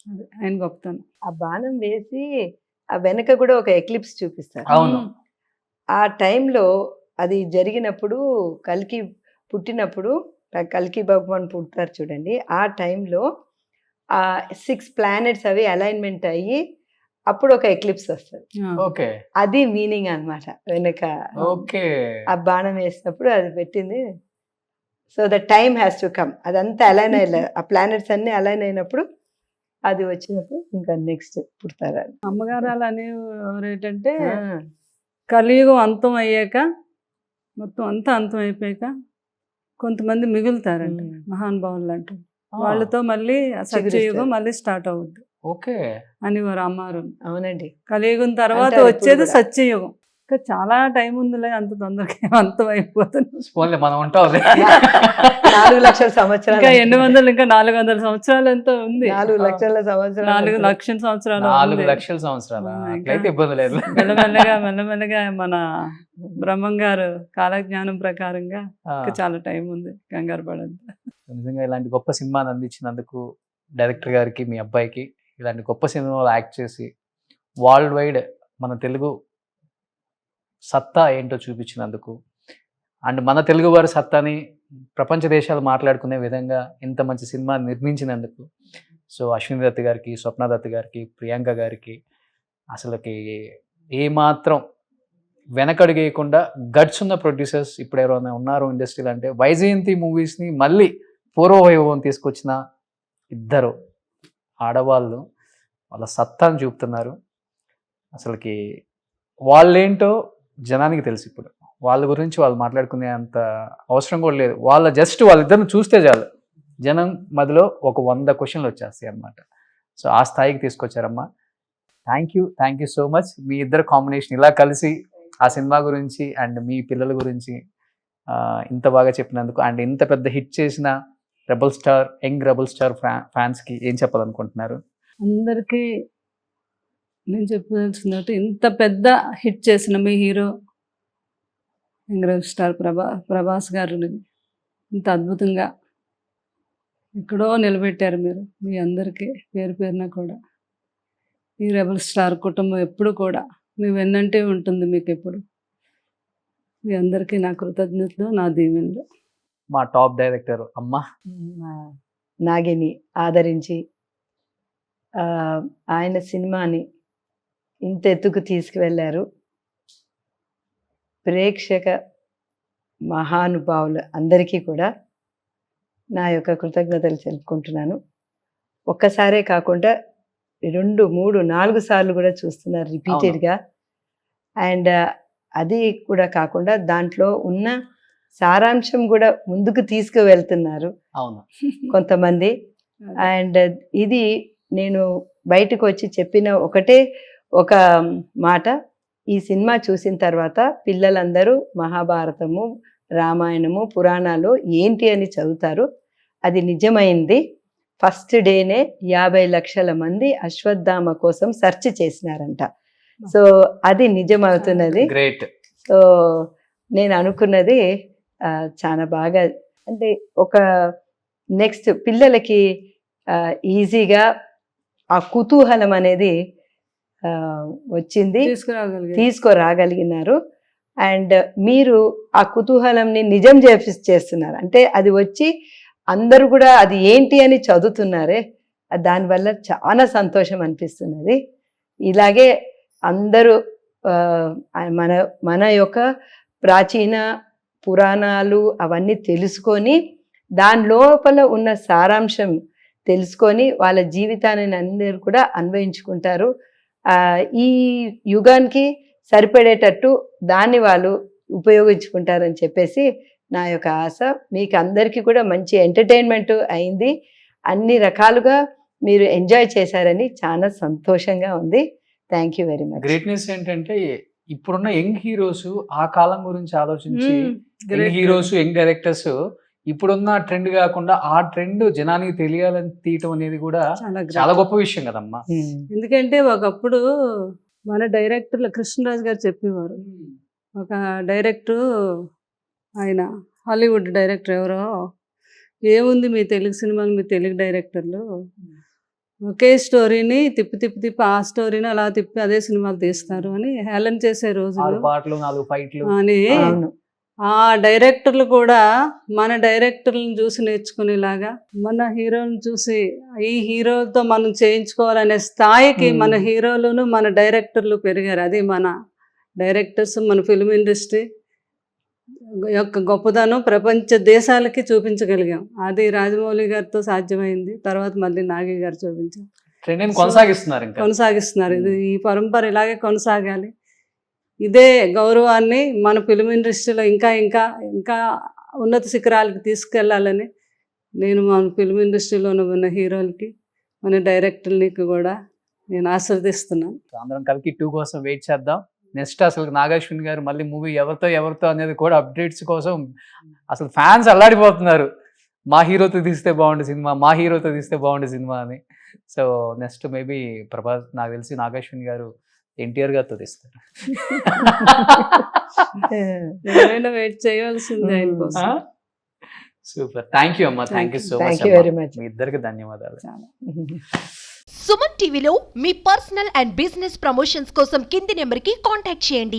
అది ఆయన గొప్పతనం. ఆ బాణం వేసి ఆ వెనక కూడా ఒక ఎక్లిప్స్ చూపిస్తారు. అవును. ఆ టైంలో అది జరిగినప్పుడు కల్కి పుట్టినప్పుడు కల్కి భగవాన్ పుడతారు చూడండి. ఆ టైంలో ఆ 6 ప్లానెట్స్ అవి అలైన్మెంట్ అయ్యి అప్పుడు ఒక ఎక్లిప్స్ వస్తుంది. ఓకే అది మీనింగ్ అన్నమాట వెనక. ఓకే ఆ బాణం వేసినప్పుడు అది పెట్టింది. So the time has to come. అదంతా అలైన్ అయ్యే ఆ ప్లానెట్స్ అన్ని అలైన్ అయినప్పుడు అది వచ్చినప్పుడు ఇంకా నెక్స్ట్ పుడతారు. అమ్మగారు అలా అనేవారు ఏంటంటే కలియుగం అంతం అయ్యాక మొత్తం అంతా అంతం అయిపోయాక కొంతమంది మిగులుతారంట మహానుభావులు అంటూ. వాళ్ళతో మళ్ళీ ఆ సత్యయుగం మళ్ళీ స్టార్ట్ అవుద్ది ఓకే అని వారు అమ్మారు. అవునండి. కలియుగం తర్వాత అంటారు వచ్చేది ఇప్పుడు కూడా. సత్యయుగం. ఇంకా చాలా టైం ఉందిలే, అంత తొందరగా అంతం అయిపోతుంది. పోన్లే మనం ఉంటాం 4 లక్షల సంవత్సరాలు. ఇంకా 400 సంవత్సరాలు ఎంతో ఉంది. 4 లక్షల సంవత్సరాలు. 4 లక్షల సంవత్సరాలు 4 ఉంది. లక్షల సంవత్సరాలు ఇంకా అట్లయితే ఇబ్బంది లేదు. మెల్లమెల్లగా మన బ్రహ్మం గారు కాలజ్ఞానం ప్రకారంగా ఇంకా చాలా టైం ఉంది, కంగారు పడద్దు. నిజంగా ఇలాంటి గొప్ప సినిమాని అందించినందుకు డైరెక్టర్ గారికి, మీ అబ్బాయికి, ఇలాంటి గొప్ప సినిమాలో యాక్ట్ చేసి వరల్డ్ వైడ్ మన తెలుగు సత్తా ఏంటో చూపించినందుకు, అండ్ మన తెలుగు వారి సత్తాని ప్రపంచ దేశాలు మాట్లాడుకునే విధంగా ఇంత మంచి సినిమా నిర్మించినందుకు సో అశ్విని దత్ గారికి, స్వప్న దత్ గారికి, ప్రియాంక గారికి అసలుకి ఏమాత్రం వెనకడుగేయకుండా గట్స్ ఉన్న ప్రొడ్యూసర్స్ ఇప్పుడు ఎవరైనా ఉన్నారు ఇండస్ట్రీలో అంటే వైజయంతి మూవీస్ని మళ్ళీ పూర్వవైభవం తీసుకొచ్చిన ఇద్దరు ఆడవాళ్ళు వాళ్ళ సత్తాను చూపుతున్నారు. అసలుకి వాళ్ళేంటో జనానికి తెలుసు. ఇప్పుడు వాళ్ళ గురించి వాళ్ళు మాట్లాడుకునే అంత అవసరం కూడా లేదు. వాళ్ళిద్దరిని చూస్తే చాలు జనం మధ్యలో ఒక 100 క్వశ్చన్లు వచ్చేస్తాయి అన్నమాట. సో ఆ స్థాయికి తీసుకొచ్చారమ్మా. Thank you so much. మీ ఇద్దరు కాంబినేషన్ ఇలా కలిసి ఆ సినిమా గురించి అండ్ మీ పిల్లల గురించి ఇంత బాగా చెప్పినందుకు, అండ్ ఇంత పెద్ద హిట్ చేసిన యంగ్ రెబల్ స్టార్ ఫ్యాన్స్కి ఏం చెప్పాలనుకుంటున్నారు? అందరికీ నేను చెప్పదలుచుకున్నట్టు, ఇంత పెద్ద హిట్ చేసిన మీ hero young rebel star Prabhas garu ఇంత అద్భుతంగా ఎక్కడో నిలబెట్టారు మీరు. మీ అందరికీ పేరు పేరున కూడా ఈ రెబల్ స్టార్ కుటుంబం ఎప్పుడు కూడా మీ వెన్నంటే ఉంటుంది. మీకు ఎప్పుడు మీ అందరికీ నా కృతజ్ఞతలు, నా దీవెనలు. మా టాప్ డైరెక్టర్ అమ్మ నాగిని ఆదరించి ఆయన సినిమాని ఇంత ఎత్తుకు తీసుకువెళ్ళారు. ప్రేక్షక మహానుభావులు అందరికీ కూడా నా యొక్క కృతజ్ఞతలు తెలుపుకుంటున్నాను. ఒక్కసారే కాకుండా 2, 3, 4 సార్లు కూడా చూస్తున్నారు రిపీటెడ్గా. అండ్ అది కూడా కాకుండా దాంట్లో ఉన్న సారాంశం కూడా ముందుకు తీసుకువెళ్తున్నారు అవును కొంతమంది. అండ్ ఇది నేను బయటకు వచ్చి చెప్పిన ఒక మాట, ఈ సినిమా చూసిన తర్వాత పిల్లలందరూ మహాభారతము, రామాయణము, పురాణాలు ఏంటి అని చదువుతారు. అది నిజమైంది. ఫస్ట్ డేనే 50 లక్షల మంది అశ్వత్థామ కోసం సెర్చ్ చేసినారంట. సో అది నిజమవుతున్నది. గ్రేట్. సో నేను అనుకున్నది చాలా బాగా, అంటే ఒక నెక్స్ట్ పిల్లలకి ఈజీగా ఆ కుతూహలం అనేది వచ్చింది, తీసుకురాగలిగినారు. అండ్ మీరు ఆ కుతూహలంని నిజం చేస్తున్నారు. అంటే అది వచ్చి అందరూ కూడా అది ఏంటి అని చదువుతున్నారే, దానివల్ల చాలా సంతోషం అనిపిస్తున్నది. ఇలాగే అందరూ మన మన యొక్క ప్రాచీన పురాణాలు అవన్నీ తెలుసుకొని దాని లోపల ఉన్న సారాంశం తెలుసుకొని వాళ్ళ జీవితాన్ని అందరూ కూడా అన్వయించుకుంటారు. ఈ యుగానికి సరిపడేటట్టు దాన్ని వాళ్ళు ఉపయోగించుకుంటారని చెప్పేసి నా యొక్క ఆశ. మీకు అందరికీ కూడా మంచి ఎంటర్టైన్మెంట్ అయింది, అన్ని రకాలుగా మీరు ఎంజాయ్ చేశారని చాలా సంతోషంగా ఉంది. Thank you very much. Greatness ఏంటంటే ఇప్పుడున్న యంగ్ హీరోస్ ఆ కాలం గురించి ఆలోచించి, యంగ్ హీరోస్ యంగ్ డైరెక్టర్స్ ఇప్పుడున్న ట్రెండ్ కాకుండా ఆ ట్రెండ్ జనానికి తెలియాలని తీయటం అనేది కూడా చాలా గొప్ప విషయం కదమ్మా. ఎందుకంటే ఒకప్పుడు మన డైరెక్టర్లు కృష్ణరాజు గారు చెప్పేవారు, ఒక డైరెక్టర్ ఆయన హాలీవుడ్ డైరెక్టర్ ఎవరో, ఏముంది మీ తెలుగు సినిమాలు, మీ తెలుగు డైరెక్టర్లు ఒకే స్టోరీని తిప్పి తిప్పి తిప్పి ఆ స్టోరీని అలా తిప్పి అదే సినిమాలు తీస్తారు అని హేళన చేసే రోజులు అని. ఆ డైరెక్టర్లు కూడా మన డైరెక్టర్లను చూసి నేర్చుకునేలాగా, మన హీరోని చూసి ఈ హీరోతో మనం చేయించుకోవాలనే స్థాయికి మన హీరోలను మన డైరెక్టర్లు పెరిగారు. అది మన డైరెక్టర్స్, మన ఫిల్మ్ ఇండస్ట్రీ యొక్క గొప్పదనం ప్రపంచ దేశాలకి చూపించగలిగాం. అది రాజమౌళి గారితో సాధ్యమైంది. తర్వాత మళ్ళీ నాగి గారు చూపించారు, కొనసాగిస్తున్నారు. ఇది ఈ పరంపర ఇలాగే కొనసాగాలి. ఇదే గౌరవాన్ని మన ఫిల్మ్ ఇండస్ట్రీలో ఇంకా ఇంకా ఇంకా ఉన్నత శిఖరాలకి తీసుకెళ్లాలని నేను మన ఫిల్మ్ ఇండస్ట్రీలో ఉన్న హీరోలకి, మన డైరెక్టర్లకి కూడా నేను ఆశీర్వదిస్తున్నాను. అందరం కలికి 2 కోసం వెయిట్ చేద్దాం. నెక్స్ట్ అసలు నాగాశ్విన్ గారు మళ్ళీ మూవీ ఎవరితో అనేది కూడా అప్డేట్స్ కోసం అసలు ఫ్యాన్స్ అల్లాడిపోతున్నారు. మా హీరోతో తీస్తే బాగుండే సినిమా అని. సో నెక్స్ట్ మేబీ ప్రభాస్, నాకు తెలిసి నాగాశ్విన్ గారు ఎన్టీఆర్ గారితో తీస్తారు. వెయిట్ చేయాల్సిందే ఆయన కోసం. సూపర్, థ్యాంక్ యూ అమ్మా, థ్యాంక్ యూ సో మచ్. మీ ఇద్దరికి ధన్యవాదాలు. సుమన్ టీవీలో మీ పర్సనల్ అండ్ బిజినెస్ ప్రమోషన్స్ కోసం కింది నెంబర్కి కాంటాక్ట్ చేయండి.